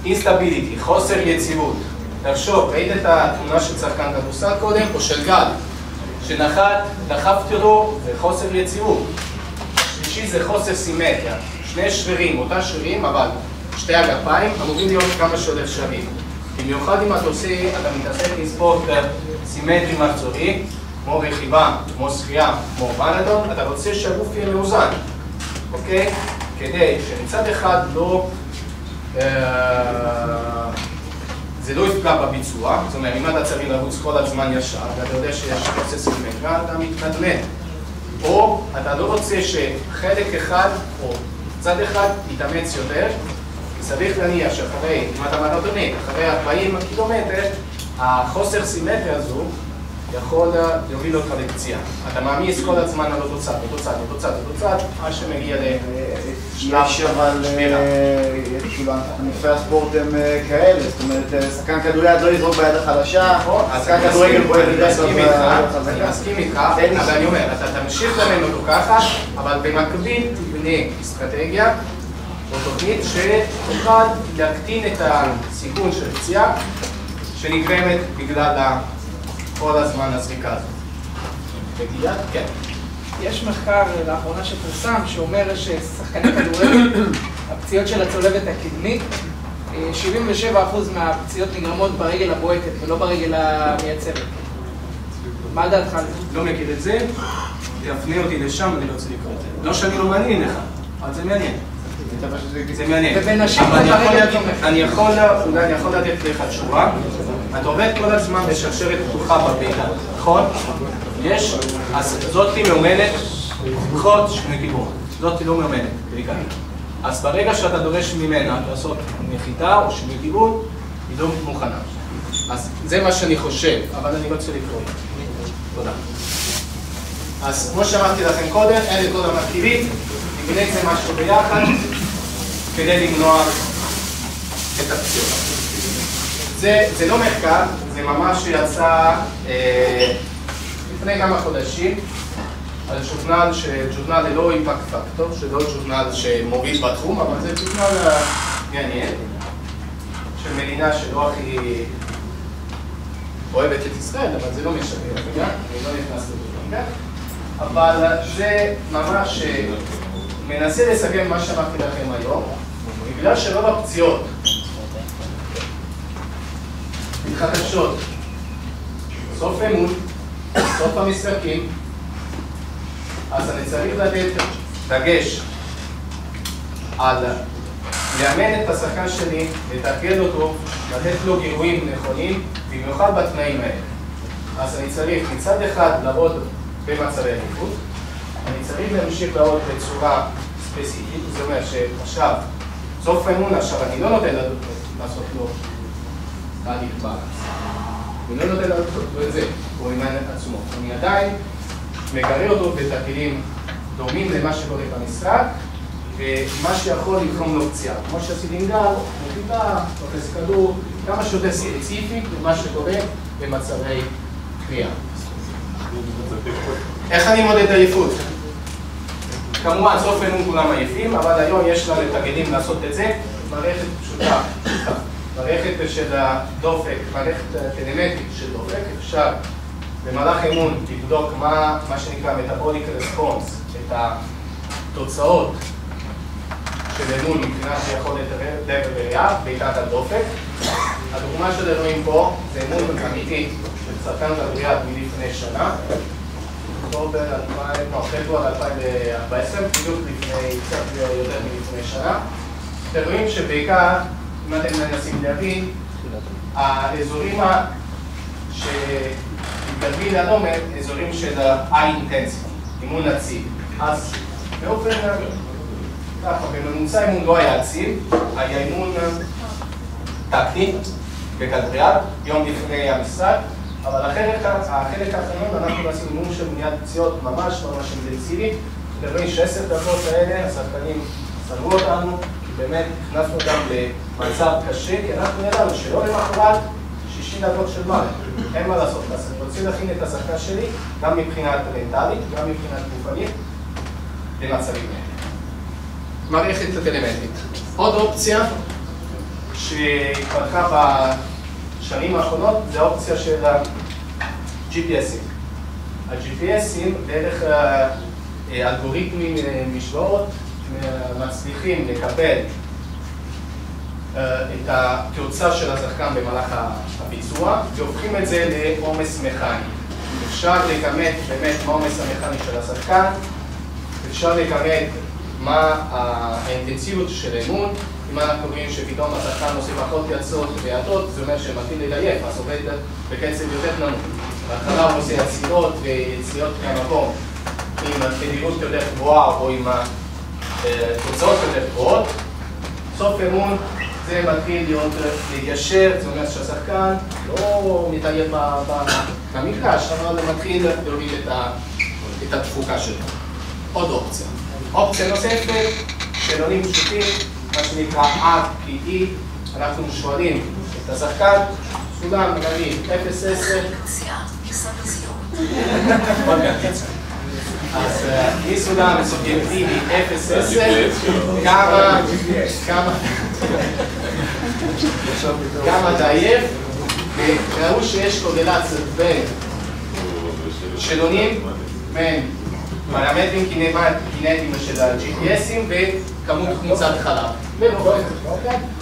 Speaker 8: אינסטביליטי, חוסר יציבות. תחשוב, ראית את התמונה של שחקן כדורסל קודם, או של גל, שנחת, דחפתי אותו, זה חוסר יציבות. השלישי זה חוסר סימטריה. שני שרירים, אותה שרירים, אבל שתי הגפיים אמורים להיות כמה שיותר שווים. במיוחד אם אתה מתעסק עם ספורט סימטרי מחזורי, כמו רכיבה, כמו שחייה, כמו מרתון, אתה רוצה שהגוף יהיה מאוזן, אוקיי? כדי שמצד אחד זה לא יפגע בביצוע, זאת אומרת, אם אתה צריך לרוץ כל הזמן ישר, ואתה יודע שיש חוסר סימטריה, אתה מתנדנד. או אתה לא רוצה שחלק אחד, או צד אחד, יתאמץ יותר, צריך להניח שאחרי, אם אתה מרתונית, אחרי 40 קילומטר, החוסר סימטריה הזו יכול להוביל אותך לפציעה. אתה מעמיס כל הזמן על אותו צד, עד שמגיע לשלב שמירה.
Speaker 2: ענפי הספורט הם כאלה, זאת אומרת, שחקן כדוריד לא יזרוק ביד החלשה, שחקן כדורגל בועט
Speaker 8: אני מסכים איתך, אבל אני אומר, אתה תמשיך לנהל אותו ככה, אבל במקביל תבנה אסטרטגיה או תוכנית שתוכל להקטין את הסיכון של פציעה שנגרמת בגלל כל הזמן הזריקה הזאת. בגילה? כן.
Speaker 10: יש מחקר לאחרונה שפורסם שאומר ששחקני כדורגל, הפציעות של הצולבת הקדמית 77% מהפציעות נגרמות ברגל הבועטת ולא ברגל המייצרת. מה דעתך על זה?
Speaker 8: לא מכיר את זה, תפנה אותי לשם, אני לא רוצה לקרוא את זה. לא שאני לא מעניין לך, אבל זה מעניין. זה מעניין.
Speaker 10: ובנשים
Speaker 8: אני יכול לתת לך תשובה. את עובד כל הזמן בשרשרת פתוחה בביתה, נכון? יש, אז זאת מאומנת, פחות שני כיוון. זאת לא מאומנת, בעיקר. אז ברגע שאתה דורש ממנה לעשות נחיתה או שני כיוון, היא לא מוכנה. אז זה מה שאני חושב, אבל אני רוצה לקרוא. תודה. אז כמו שאמרתי לכם קודם, אין את כל המרכיבים, נבנה את זה משהו ביחד כדי למנוע את הפציעות. זה לא מחקר, זה ממש יצא לפני כמה חודשים על ג'ורנל ללא אימפקט פקטור, שלא ג'ורנל שמוביל בתחום, אבל זה ג'ורנל מעניין של מדינה שלא הכי אוהבת את ישראל, אבל זה לא משנה, אני לא נכנס לזה. אבל זה ממש מנסה לסכם מה שאמרתי לכם היום, בגלל שרוב הפציעות מתחדשות סוף אימון, סוף המשחקים, אז אני צריך לתת דגש על לאמן את השחקן שלי, לתרגל אותו, לתת לו גירויים נכונים, במיוחד בתנאים האלה. אז אני צריך מצד אחד לעבוד במצבי עדיפות, אני צריך להמשיך לעבוד בצורה ספציפית, זה אומר שעכשיו, סוף האימון עכשיו אני לא נותן לעשות לו תהליך בארץ. אני לא נותן לעשות את זה, הוא אימן עצמו. אני עדיין מגרה אותו בתרגילים דומים למה שקורה במשחק, ומה שיכול לגרום לו פציעה. כמו שעשיתי עם גל, נחיתה, תופס כדור, כמה שיותר ספציפי למה שקורה במצבי קריאה. איך אני מודד עייפות? כמובן, סוף אימון כולם עייפים, אבל היום יש לנו תרגילים לעשות את זה. מערכת פשוטה, מערכת של הדופק, מערכת טלמטרית של דופק, אפשר במהלך אימון לבדוק מה שנקרא metabolic response, את התוצאות של אימון מבחינת יכולת לב וריאה, בעיקר הדופק. הדוגמה של רואים פה זה אימון אמיתי של שחקן כדוריד מלפני שנה, פברואר 2014, בדיוק לפני, קצת יותר מלפני שנה. אתם רואים שבעיקר, אם אתם מנסים להבין, האזורים שתגבי לאדום הם אזורים של high-intensity, אימון עציב. אז באופן ככה, בממוצע אימון לא היה עציב, היה אימון טקטי בכדוריד, יום לפני המשחק, אבל החלק האחרון אנחנו עשינו אימון של מניעת פציעות ממש אינטנסיבי. אתם רואים ש10 דקות האלה, השחקנים סגרו אותנו, כי באמת הכנסנו גם למצב קשה, כי אנחנו ידענו שלא למחרת 60 דקות של מוות, אין מה לעשות. אז אני רוצה להכין את השחקן שלי, גם מבחינת מנטלית, גם מבחינת גופנית, למצבים האלה. מערכת טלמטרית. עוד אופציה שהתפתחה בשנים האחרונות זה האופציה של ה-GPSים. ה-GPSים דרך אלגוריתמים משוואות מצליחים לקבל את התוצאה של השחקן במהלך הביצוע והופכים את זה לעומס מכני. אפשר לכמת באמת מה העומס המכני של השחקן, אפשר לכמת מה האינטנסיביות של האימון. אם אנחנו רואים שפתאום השחקן עושה פחות יצאות ויעטות, זה אומר שמתחיל לדייף, אז עובד בקצב יותר נמוך. בהתחלה הוא עושה יציאות ויציאות מהמקום עם תדירות יותר גבוהה או עם תוצאות יותר גבוהות. סוף אימון זה מתחיל להתיישר, זה אומר שהשחקן לא מתעייף במגרש, אבל מתחיל להוריד את התפוקה שלו. עוד אופציה. אופציה נוספת, שאלונים פשוטים, מה שנקרא RPE, אנחנו שואלים את השחקן, סולם נגיד 0-10. אז מסולם סובייקטיבי 0-10, כמה דייף, וראו שיש קורלציה בין שאלונים, בין פרמטרים קינטיים של ה-GPSים וכמות חומצת חלב.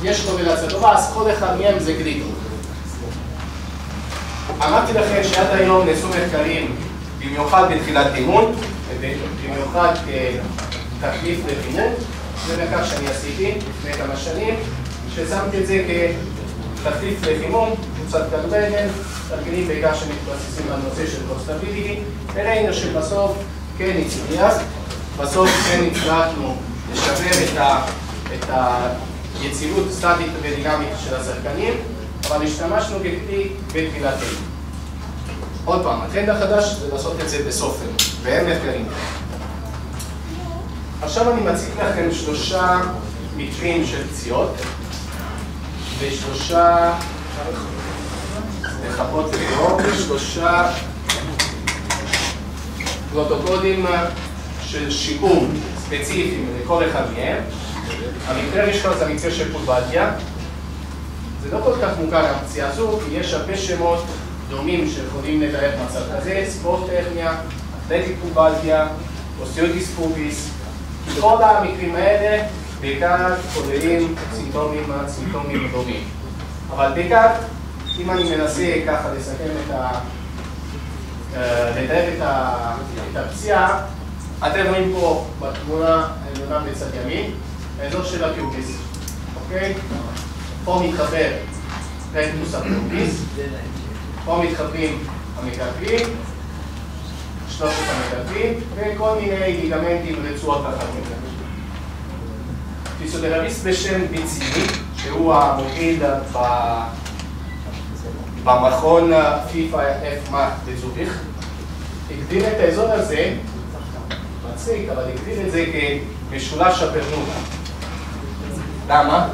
Speaker 8: יש קורלציה טובה, אז כל אחד מהם זה גלידו. אמרתי לכם שעד היום נעשו מחקרים, במיוחד בתחילת אימון, במיוחד כתחליף לאימון, זה מחקר שאני עשיתי לפני כמה שנים, ששמתי את זה כתחליף לאימון, קבוצת כדורגל, תרגילים בעיקר שמתבססים על נושא של קונסטביליטי, וראינו שבסוף כן הצליח, בסוף כן הצלחנו לשפר את היציבות סטטית ודינמית של השחקנים, אבל השתמשנו בכלי בתחילת אימון. עוד פעם, הטרנד החדש זה לעשות את זה בסוף אימון, והם מחקרים. עכשיו אני מציג לכם 3 מקרים של פציעות ו3 לחפות לראות, 3 פרוטוקולים של שיקום ספציפיים לכל אחד מהם. המקרה הראשון זה המקרה של פולבלגיה. זה לא כל כך מוכר הפציעה הזו, כי יש הרבה שמות דומים שיכולים לתאר מצב כזה, ספורטכניה, אתלטיק פולבלגיה, אוסטיוטיס פוביס. כל המקרים האלה בעיקר כוללים סימפטומים דומים. אבל בעיקר, אם אני מנסה ככה לסכם לתאר את הפציעה, אתם רואים פה בתמונה העליונה בצד ימין, האזור של הפיוביס, אוקיי? פה מתחבר רקטוס הפיוביס, פה מתחברים המקרבים, 3 המקרבים, וכל מיני ליגמנטים רצועות אחרים. פיזיותרפיסט בשם ביציני, שהוא המוביל במכון פיפ"א F-MAT בזוריך, הגדיר את האזור הזה, מצחיק, אבל הגדיר את זה כמשולש הברמודה. למה?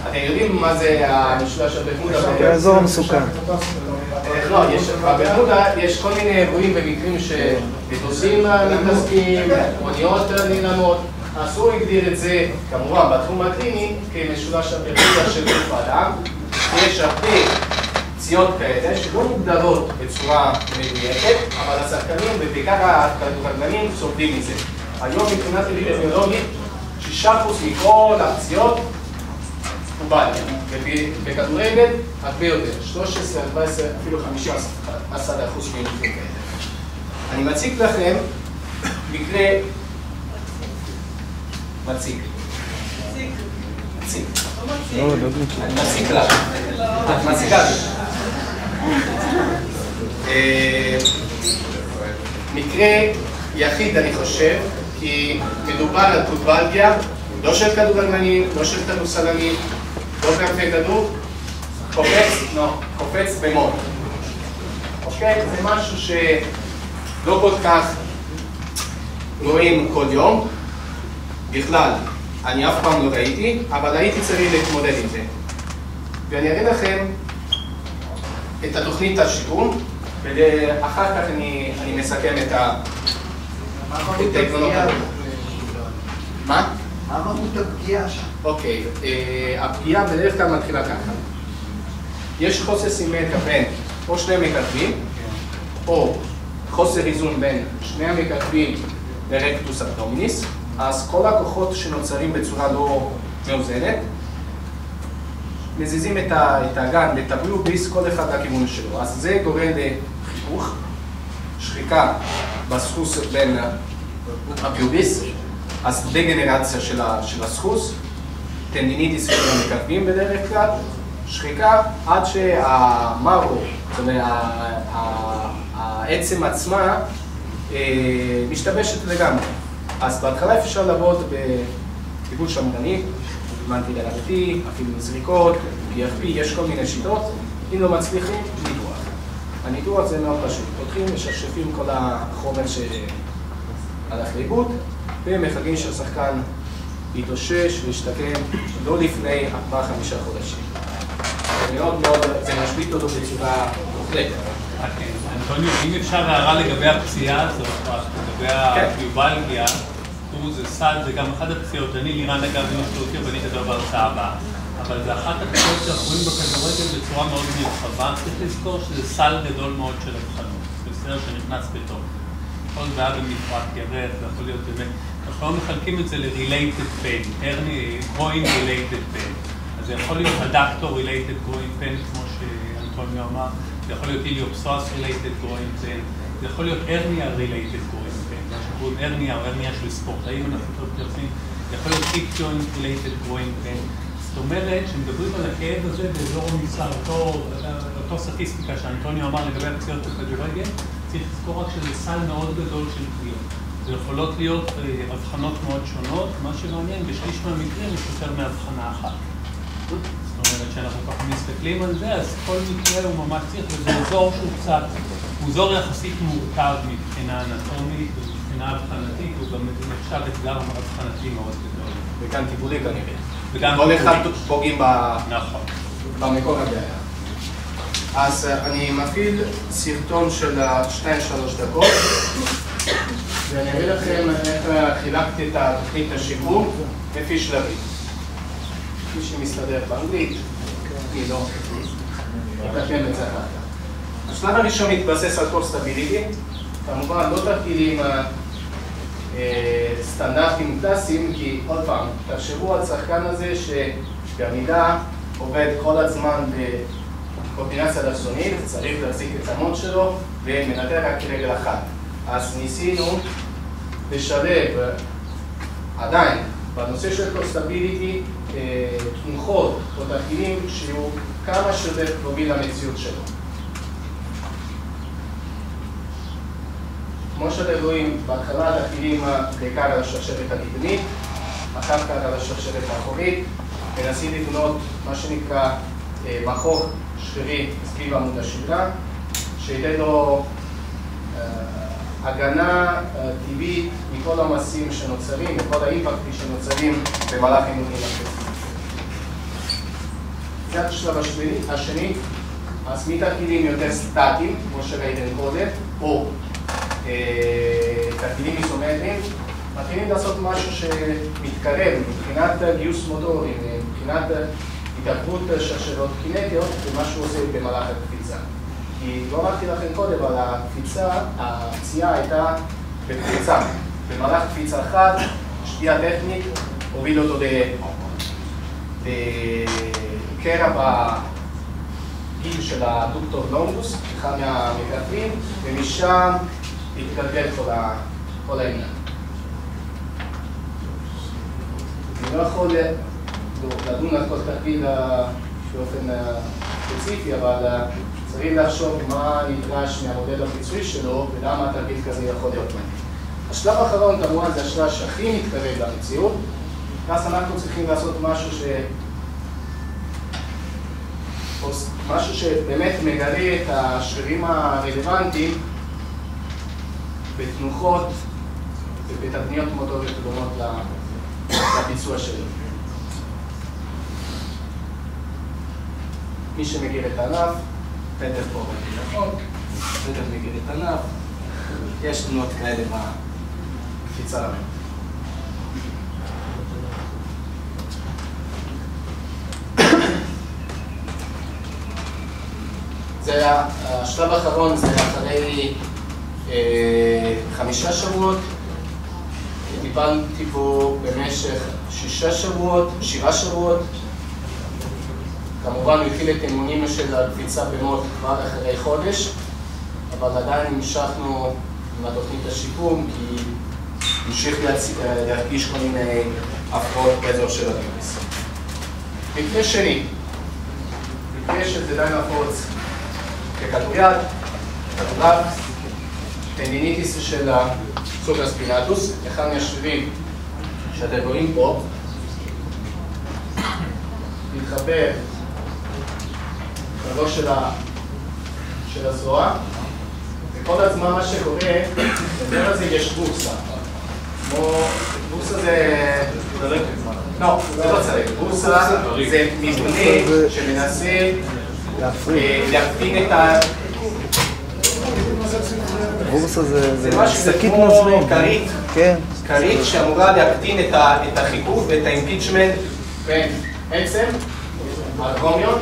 Speaker 8: אתם יודעים מה זה המשולש הברמודה?
Speaker 10: זה האזור המסוכן.
Speaker 8: לא, בברמודה יש כל מיני אירועים ומקרים שמטוסים מתעסקים, אוניות נעלמות, אז הוא הגדיר את זה, כמובן, בתחום הקליני, כמשולש הברמודה של גוף האדם. יש הרבה פציעות כאלה שלא מוגדרות בצורה מדויקת, אבל השחקנים ובעיקר הכדורגלנים סובלים מזה. היום מבחינת אפידמיולוגית, 6% מכל הפציעות הוא בלגיה, ובכדורגל הרבה יותר, 13, 14, אפילו 15% ממקרים כאלה. אני מציג לכם מקרה מציג. אני מציג לך. את מציגה לי. מקרה יחיד אני חושב, כי מדובר על פולבלגיה, לא של כדורגלנים, לא של כדורסלנים, לא כנפי כדור, קופץ במות. אוקיי? זה משהו שלא כל כך רואים כל יום. בכלל, אני אף פעם לא ראיתי, אבל הייתי צריך להתמודד עם זה. ואני אראה לכם את התוכנית השיקום, ואחר כך אני מסכם את העקרונות. מה?
Speaker 5: מה מהות הפגיעה שם?
Speaker 8: אוקיי, הפגיעה בדרך כלל מתחילה ככה. יש חוסר סימטריה בין או שני מקרבים, או חוסר איזון בין שני המקרבים לרקטוס אבדומיניס, אז כל הכוחות שנוצרים בצורה לא מאוזנת, מזיזים את האגן, את הפיוביס, כל אחד לכיוון שלו. אז זה גורם לחיכוך, שחיקה בסחוס בין הפיוביס, אז דגנרציה של הסחוס, טנדיניטיס של המקרבים בדרך כלל, שחיקה עד שהמרו, זאת אומרת, העצם עצמה משתבשת לגמרי. אז בהתחלה אפשר לעבוד בטיפול שמרני, מנטילרפי, אפילו זריקות, PRP, יש כל מיני שיטות. אם לא מצליחים, ניתוח. הניתוח זה מאוד פשוט. פותחים, משפשפים כל החומר שהלך לאיבוד, ומחכים שהשחקן יתאושש וישתקם לא לפני 4-5 חודשים. זה מאוד מאוד, זה משבית אותו בצורה מוחלטת.
Speaker 11: אנטוניו, אם אפשר הערה לגבי הפציעה הזאת, לגבי הפיובלגיה, זה סל, זה גם אחת הפציעות. אני לירן אגב, אם יש להותיר ואני אדבר בהרצאה הבאה. אבל זה אחת הפציעות שאנחנו רואים בכדורגל בצורה מאוד נרחבה. צריך לזכור שזה סל גדול מאוד של הבחנות. בסדר שנכנס בתוך. יכול להיות בעיה במפרק ירך, זה יכול להיות באמת, אנחנו לא מחלקים את זה ל-related pain, groin related pain. אז זה יכול להיות adductor related groin pain, כמו שאנטוניו אמר, זה יכול להיות iliopsoas related groin pain, זה יכול להיות hernia related groin pain, מה שקוראים hernia או hernia של ספורטאים, אנחנו מתייחסים, זה יכול להיות hip joint related groin pain. זאת אומרת, שמדברים על הכאב הזה באזור המסע, אותו סטטיסטיקה שאנטוניו אמר לגבי הפציעות בכדורגל, צריך לזכור רק שזה סל מאוד גדול של פגיעות. זה יכולות להיות הבחנות מאוד שונות, מה שמעניין, בשליש מהמקרים יש יותר מהבחנה אחת. זאת אומרת, שאנחנו ככה מסתכלים על זה, אז כל מקרה הוא ממש צריך, וזה אזור שהוא קצת, הוא אזור יחסית מורכב מבחינה אנטומית ומבחינה הבחנתית, הוא גם נחשב אתגר הבחנתי מאוד גדול.
Speaker 8: וגם טיפולי כנראה.
Speaker 11: וגם
Speaker 8: כל אחד פוגעים
Speaker 11: נכון.
Speaker 8: במקום הבעיה. אז אני מפעיל סרטון של 2-3 דקות, ואני אראה לכם איך חילקתי את התוכנית השיקום לפי שלבים. מי שמסתדר באנגלית, אני לא אתקן את זה אחר כך. השלב הראשון מתבסס על קורסטביליטי, כמובן לא תרגילים סטנדרטים קלאסיים, כי עוד פעם, תחשבו על שחקן הזה שבמידה עובד כל הזמן בקורדינציה אלכסונית, צריך להחזיק את המון שלו ומנתר רק כרגל אחת. אז ניסינו לשלב עדיין בנושא של קורסטביליטי תנוחות או תרגילים שיהיו כמה שיותר קרובים למציאות שלו. כמו שאתם רואים, בהתחלה תרגילים בעיקר על השרשרת הקדמית, אחר כך על השרשרת האחורית, מנסים לבנות מה שנקרא מחור שרירי סביב עמוד השדרה, שייתן לו הגנה טבעית מכל המסים שנוצרים, מכל האימפקטים שנוצרים במהלך אימונים הספציפיים. זה השלב השני, אז מתרגילים יותר סטטיים, כמו שראיתם קודם, או תרגילים איזומטריים, מתחילים לעשות משהו שמתקרב מבחינת גיוס מוטורי, מבחינת התערבות שרשרות קינטיות, ומה שהוא עושה במהלך הקפיצה. כי לא אמרתי לכם קודם, אבל הפציעה הייתה בקפיצה. במהלך קפיצה אחת, שתייה טכנית, הוביל אותו לקרע בגיל של הדוקטור לונגוס, אחד מהמקרבים, ומשם התגלגל כל העניין. אני לא יכול לדון על כל תרגיל באופן ספציפי, אבל צריך לחשוב מה נדרש מהמודל הביצועי שלו ולמה התרגיל כזה יכול להיות מעניין. השלב האחרון כמובן זה השלב שהכי מתקרב למציאות, ואז אנחנו צריכים לעשות משהו שבאמת מגלה את השרירים הרלוונטיים בתנוחות ובתבניות מוטוריות דומות לביצוע שלו. מי שמכיר את הענף, פטר פה נכון, פטר מכיר את הענף, יש תנועות כאלה בקפיצה למים. השלב האחרון זה אחרי 5 שבועות, טיפלתי בו במשך 7 שבועות. כמובן הוא התחיל את אימונים של הקפיצה במוט כבר אחרי חודש, אבל עדיין המשכנו עם התוכנית השיקום, כי המשיך להרגיש כל מיני הפרעות באזור של הביוס. מקרה שני, מקרה שזה די נפוץ ככדוריד, כדורב, טנדיניטיס של הסופרס ספינטוס, אחד מהשרירים שאתם רואים פה, מתחבר קרוב של הזרוע, וכל הזמן מה שקורה, בדבר הזה יש בורסה. כמו, בורסה זה... לא, זה לא צריך. בורסה זה מבנה שמנסה להקטין את ה...
Speaker 5: בורסה זה
Speaker 8: שקית נוזלים. כרית שאמורה להקטין את החיכוך ואת האימפיצ'מנט בין עצם, הגרומיון,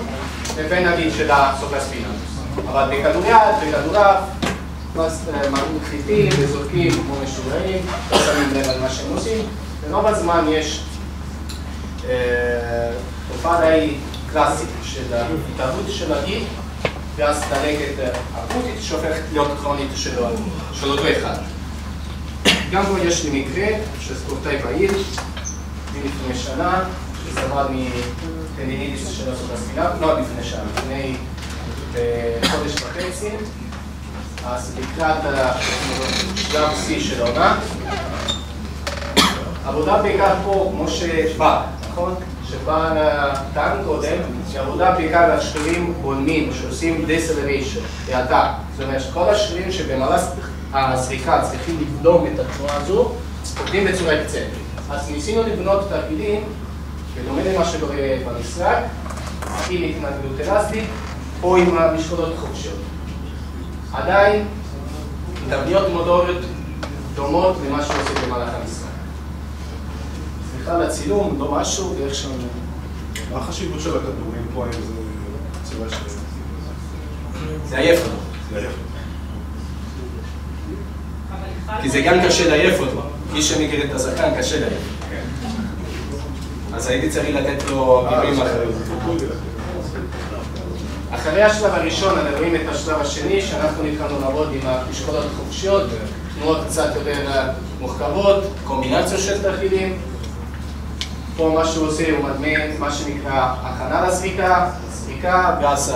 Speaker 8: לבין נגיד של הסופרס ספינטוס. אבל בכדוריד, בכדורעף, מחליטים וזורקים כמו משוגעים, לא שמים לב על מה שהם עושים, ורוב הזמן יש תופעה די קלאסית של התערבות של הגיל, ואז דלקת אקוטית שהופכת להיות כרונית של אותו אחד. גם פה יש לי מקרה של ספורטאי פעיל מלפני שנה, שסבל מטנדיניטיס של הספינה, לא לפני שנה, לפני חודש וחצי, אז לקראת שלב C של העונה. עבודה בעיקר פה, כמו שבא, נכון? שבא טען קודם, שעבודה בעיקר על שרירים בולמים שעושים דסלריישן, האטה. זאת אומרת שכל השרירים שבמהלך הזריקה צריכים לבלום את התנועה הזו, עובדים בצורה אקצנטרית. אז ניסינו לבנות תרגילים, בדומה למה שקורה במשחק, עם התנגדות אלסטית או עם המשקולות חופשיות. עדיין, תבניות מוטוריות דומות למה שעושה במהלך המשחק. סליחה לצילום, לא משהו, ואיך שם...
Speaker 4: מה החשיבות של הכדורים פה, אם זה צורה של...
Speaker 1: זה עייף אותו.
Speaker 4: זה עייף.
Speaker 1: כי זה גם קשה לעייף אותו. מי שמכיר את השחקן, קשה לעייף. אז הייתי צריך לתת לו גיבויים אחרים.
Speaker 8: אחרי השלב הראשון, אנחנו רואים את השלב השני, שאנחנו התחלנו לעבוד עם המשקולות החופשיות, תנועות קצת יותר מורכבות, קומבינציות של תרגילים. פה מה שהוא עושה הוא מדמה מה שנקרא הכנה לזריקה, זריקה, ואז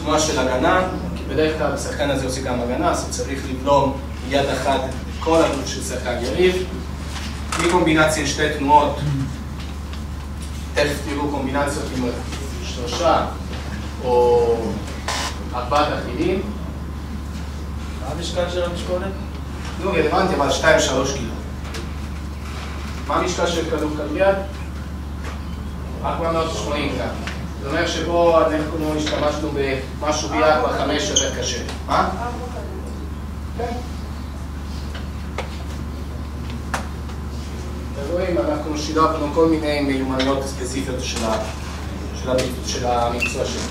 Speaker 8: תנועה של הגנה, כי בדרך כלל השחקן הזה עושה גם הגנה, אז הוא צריך לבלום יד אחת כל הגוף של שחקן יריב. מקומבינציה שתי תנועות, תכף תראו קומבינציות עם 3 או 4 תרגילים.
Speaker 5: מה המשקל של המשקולת?
Speaker 8: לא רלוונטי, אבל 2-3 קילו. מה המשקל של כדור כדוריד? רק 180 גרם. זאת אומרת שבו אנחנו השתמשנו במשהו ביד ב5 יותר קשה. מה? כן. אתם רואים, אנחנו שילבנו כל מיני מיומנויות ספציפיות של המקצוע שלנו.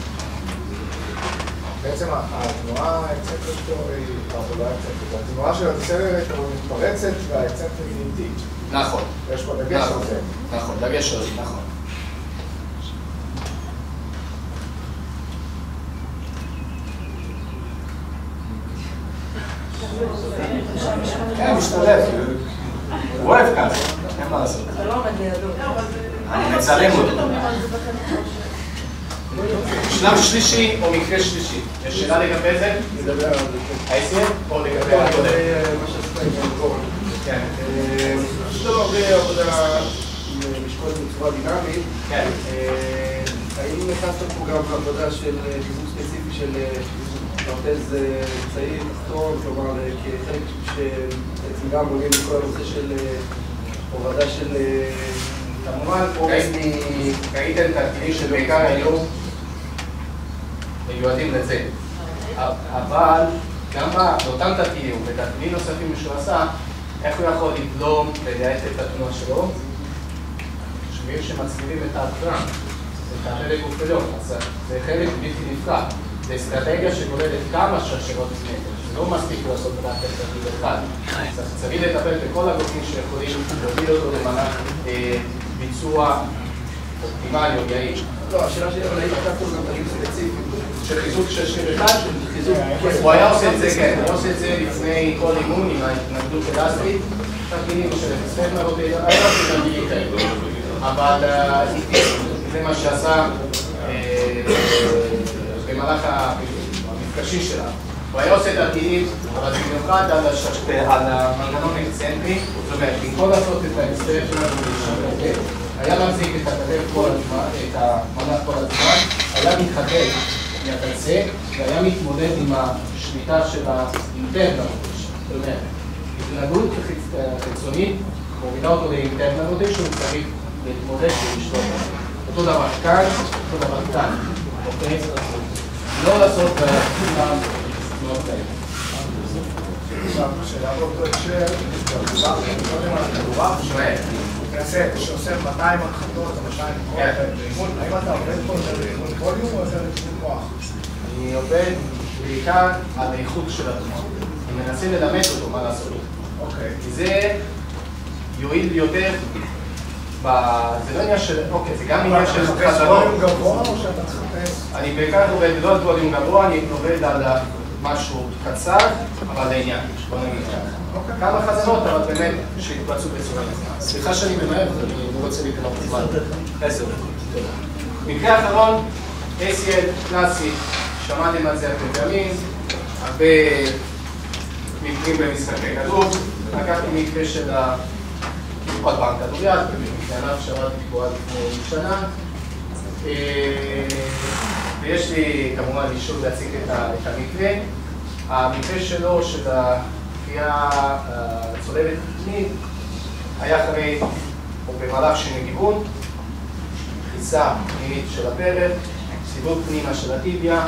Speaker 5: בעצם התנועה האקצנטרית היא התנועה של הדסלרט מתפרצת והאקצנטרית היא איטית.
Speaker 8: נכון.
Speaker 5: יש פה דגש על זה.
Speaker 8: נכון, דגש על זה, נכון.
Speaker 1: כן, משתלב. הוא אוהב ככה, אין מה לעשות.
Speaker 7: אתה לא עומד לידו.
Speaker 1: אני מצלם אותו.
Speaker 8: שלב שלישי או מקרה שלישי. יש שאלה לגבי זה?
Speaker 5: נדבר על זה.
Speaker 8: העשר או לגבי הקודם?
Speaker 5: מה שעשית עם הגורן.
Speaker 8: כן.
Speaker 5: יש לנו הרבה עבודה עם משקולת בצורה דינמית.
Speaker 8: כן.
Speaker 5: האם נכנסת פה גם עבודה של חיזוק ספציפי של פרטז צעיר, תחתון, כלומר כחלק שבעצם גם עולים בכל הנושא של הורדה של...
Speaker 8: כמובן, ראיתם תרגילים שבעיקר היו מיועדים לזה. אבל גם באותם תרגילים ובתרגילים נוספים שהוא עשה, איך הוא יכול לבלום ולייעט את התנועה שלו? חושבים שמצמידים את ההתראה, את החלק ופלום, אז זה חלק בלתי נפרד. זה אסטרטגיה שכוללת כמה שרשרות מטר, שלא מספיק לעשות רק את תרגיל אחד. צריך לטפל בכל הגופים שיכולים להוביל אותו למהלך ביצוע אופטימלי או יעיל.
Speaker 5: לא, השאלה שלי, אבל האם אתה פה גם תרגיל ספציפי?
Speaker 8: של חיזוק של שריר אחד? הוא היה עושה את זה, כן, הוא היה עושה את זה לפני כל אימון עם ההתנגדות אלסטית, תרגילים של ספר רוטיישן, היה עושה תרגילים כאלה. אבל זה מה שעשה במהלך המפגשים שלה. הוא היה עושה תרגילים, אבל במיוחד על המנגנון האקצנטרי, זאת אומרת, במקום לעשות את ההסדר שלנו בשביל היה להחזיק את הכתף כל הזמן, את המנח כל הזמן, היה מתחתק מהקצה, והיה מתמודד עם השליטה של האינטרנל רוטיישן. זאת אומרת, התנהגות חיצונית מובילה אותו לאינטרנל רוטיישן, הוא צריך להתמודד ולשלוט. אותו דבר כאן, אותו דבר כאן. אוקיי? לא לעשות כולם תנועות כאלה.
Speaker 5: עכשיו, שאלה באותו הקשר, קודם על הכדורעף, שעושה 200 הנחתות, 200 כוח באימון, האם אתה עובד פה באימון ווליום או יותר באימון כוח?
Speaker 8: אני עובד בעיקר על האיכות של התנועה. מנסה ללמד אותו מה לעשות. כי זה יועיל יותר, זה לא עניין של, זה גם עניין של חזרות.
Speaker 5: גבוה או שאתה מחפש?
Speaker 8: אני בעיקר עובד לא על ווליום גבוה, אני עובד על משהו קצר, אבל לעניין, בוא נגיד ככה. כמה חזרות, אבל באמת שהתבצעו בצורה נכונה. סליחה שאני ממהר, אני לא רוצה להתקנות זמן. 10. מקרה האחרון, ACL קלאסי, שמעתם על זה הרבה פעמים, הרבה מקרים במשחקי כדור, לקחתי מקרה של עוד פעם כדוריד, במקרה שעבדתי פה עד לפני שנה, ויש לי כמובן אישור להציג את המקרה. המקרה שלו, של הקריאה הצולבת תקנית, היה אחרי, או במהלך שני גיוון, חיסה פנימית של הפרק, סיבוב פנימה של הטיביה,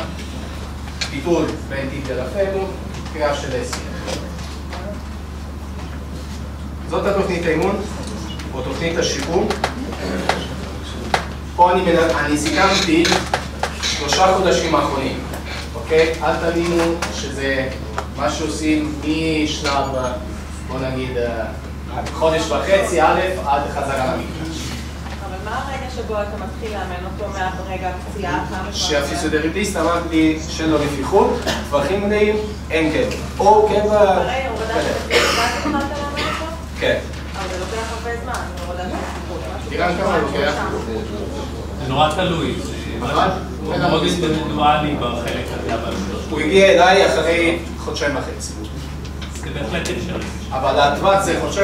Speaker 8: ביטול בין טיביה לפמור, קריאה של ACL. זאת התוכנית האימון, או תוכנית השיקום. פה אני סיכמתי 3 חודשים האחרונים, אוקיי? אל תבינו שזה מה שעושים משלב, בוא נגיד, חודש וחצי א' עד חזרה למקרה.
Speaker 12: אבל מה הרגע שבו אתה מתחיל לאמן אותו מהרגע הפציעה?
Speaker 8: שהפיזיותרפיסט אמר לי שלא נפיחות, טווחים מלאים, אין קבע. או קבע...
Speaker 12: אחרי הורדת הנפיחות, התחלת לאמן אותו?
Speaker 8: כן.
Speaker 12: אבל זה לוקח הרבה זמן, הורדת הנפיחות.
Speaker 8: תראה כמה לוקח.
Speaker 11: זה נורא תלוי, הוא מאוד אינדיבידואלי בחלק הזה, אבל...
Speaker 8: הוא הגיע אליי אחרי 1.5 חודשים.
Speaker 11: זה בהחלט אפשרי.
Speaker 8: אבל הטווח זה 1.5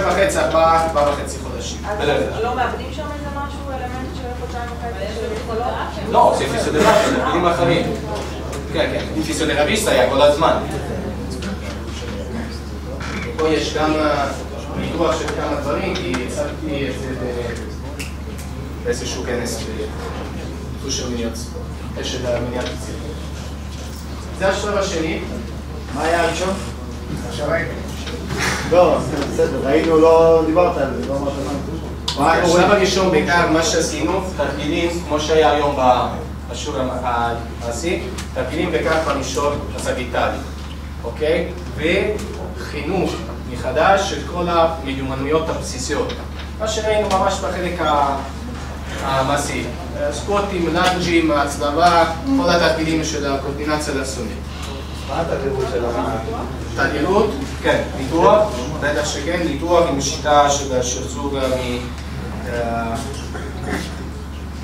Speaker 8: 4.5 חודשים.
Speaker 12: אז לא מאבדים שם איזה משהו, אלמנט של 1.5 של יכולות?
Speaker 8: לא, זה פיזיותרפיה, זה דברים אחרים. כן, כן, עם פיזיותרפיסט היה כל הזמן. פה יש גם ניתוח של כמה דברים, כי הצגתי את זה באיזשהו כנס של מניעת פציעות. זה השלב השני.
Speaker 2: מה היה הראשון? לא, בסדר, ראינו, לא דיברת על זה, לא אמרת מה.
Speaker 8: השלב הראשון בעיקר מה שעשינו, תרגילים, כמו שהיה היום בשיעור המעשי, תרגילים בעיקר במישור הסגיטלי, אוקיי? וחינוך מחדש של כל המיומנויות הבסיסיות. מה שראינו ממש בחלק המעשי. סקוטים, לנג'ים, הצלבה, כל התרגילים של הקורדינציה לאסונית.
Speaker 2: מה התדירות של המנה?
Speaker 8: תדירות, כן, ניתוח, בטח שכן, ניתוח עם שיטה של שחזור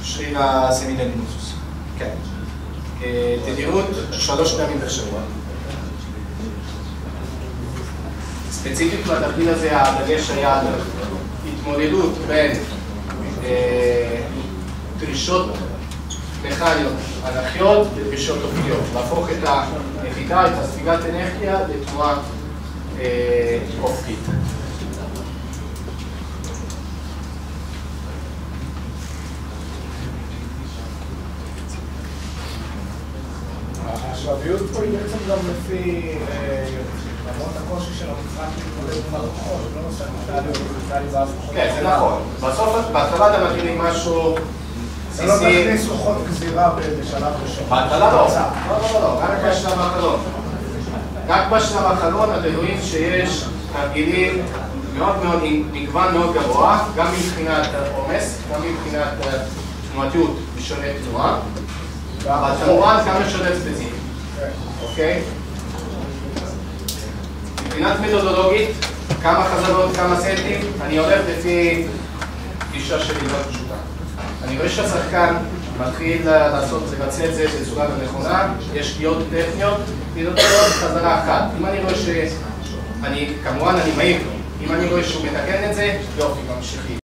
Speaker 8: משריר הסמידנימוס. כן. תדירות 3 פעמים בשבוע. ספציפית בתרגיל הזה הדגש היה על התמודדות בין דרישות מכניות אנכיות ודרישות אופקיות. להפוך את הנחיתה, את הספיגת אנרגיה לתנועה אופקית.
Speaker 5: השלביות פה היא בעצם גם לפי למרות הקושי של המשחק להתמודד עם הלקוחות, לא נושא מנטלי ואף פחות.
Speaker 8: כן, זה נכון. בסוף, בהתחלה אתה מתחיל עם משהו
Speaker 5: זה לא תכניס לוחות גזירה בשלב ראשון.
Speaker 8: בהתחלה לא. לא, רק בשלב האחרון. רק בשלב האחרון אתם רואים שיש תרגילים מאוד מאוד, עם מגוון מאוד גבוה, גם מבחינת עומס, גם מבחינת תנועתיות בשונה תנועה, אבל כמובן כמה שונה ספציפי. אוקיי? מבחינת מתודולוגית, כמה חזרות, כמה סטים, אני הולך לפי גישה שלי לא פשוטה. אני רואה שהשחקן מתחיל לבצע את זה בצורה נכונה, יש שגיאות טכניות, מתודולוגיות חזרה אחת. אם אני רואה כמובן אני מעיף לו, אם אני רואה שהוא מתקן את זה, יופי, ממשיכים.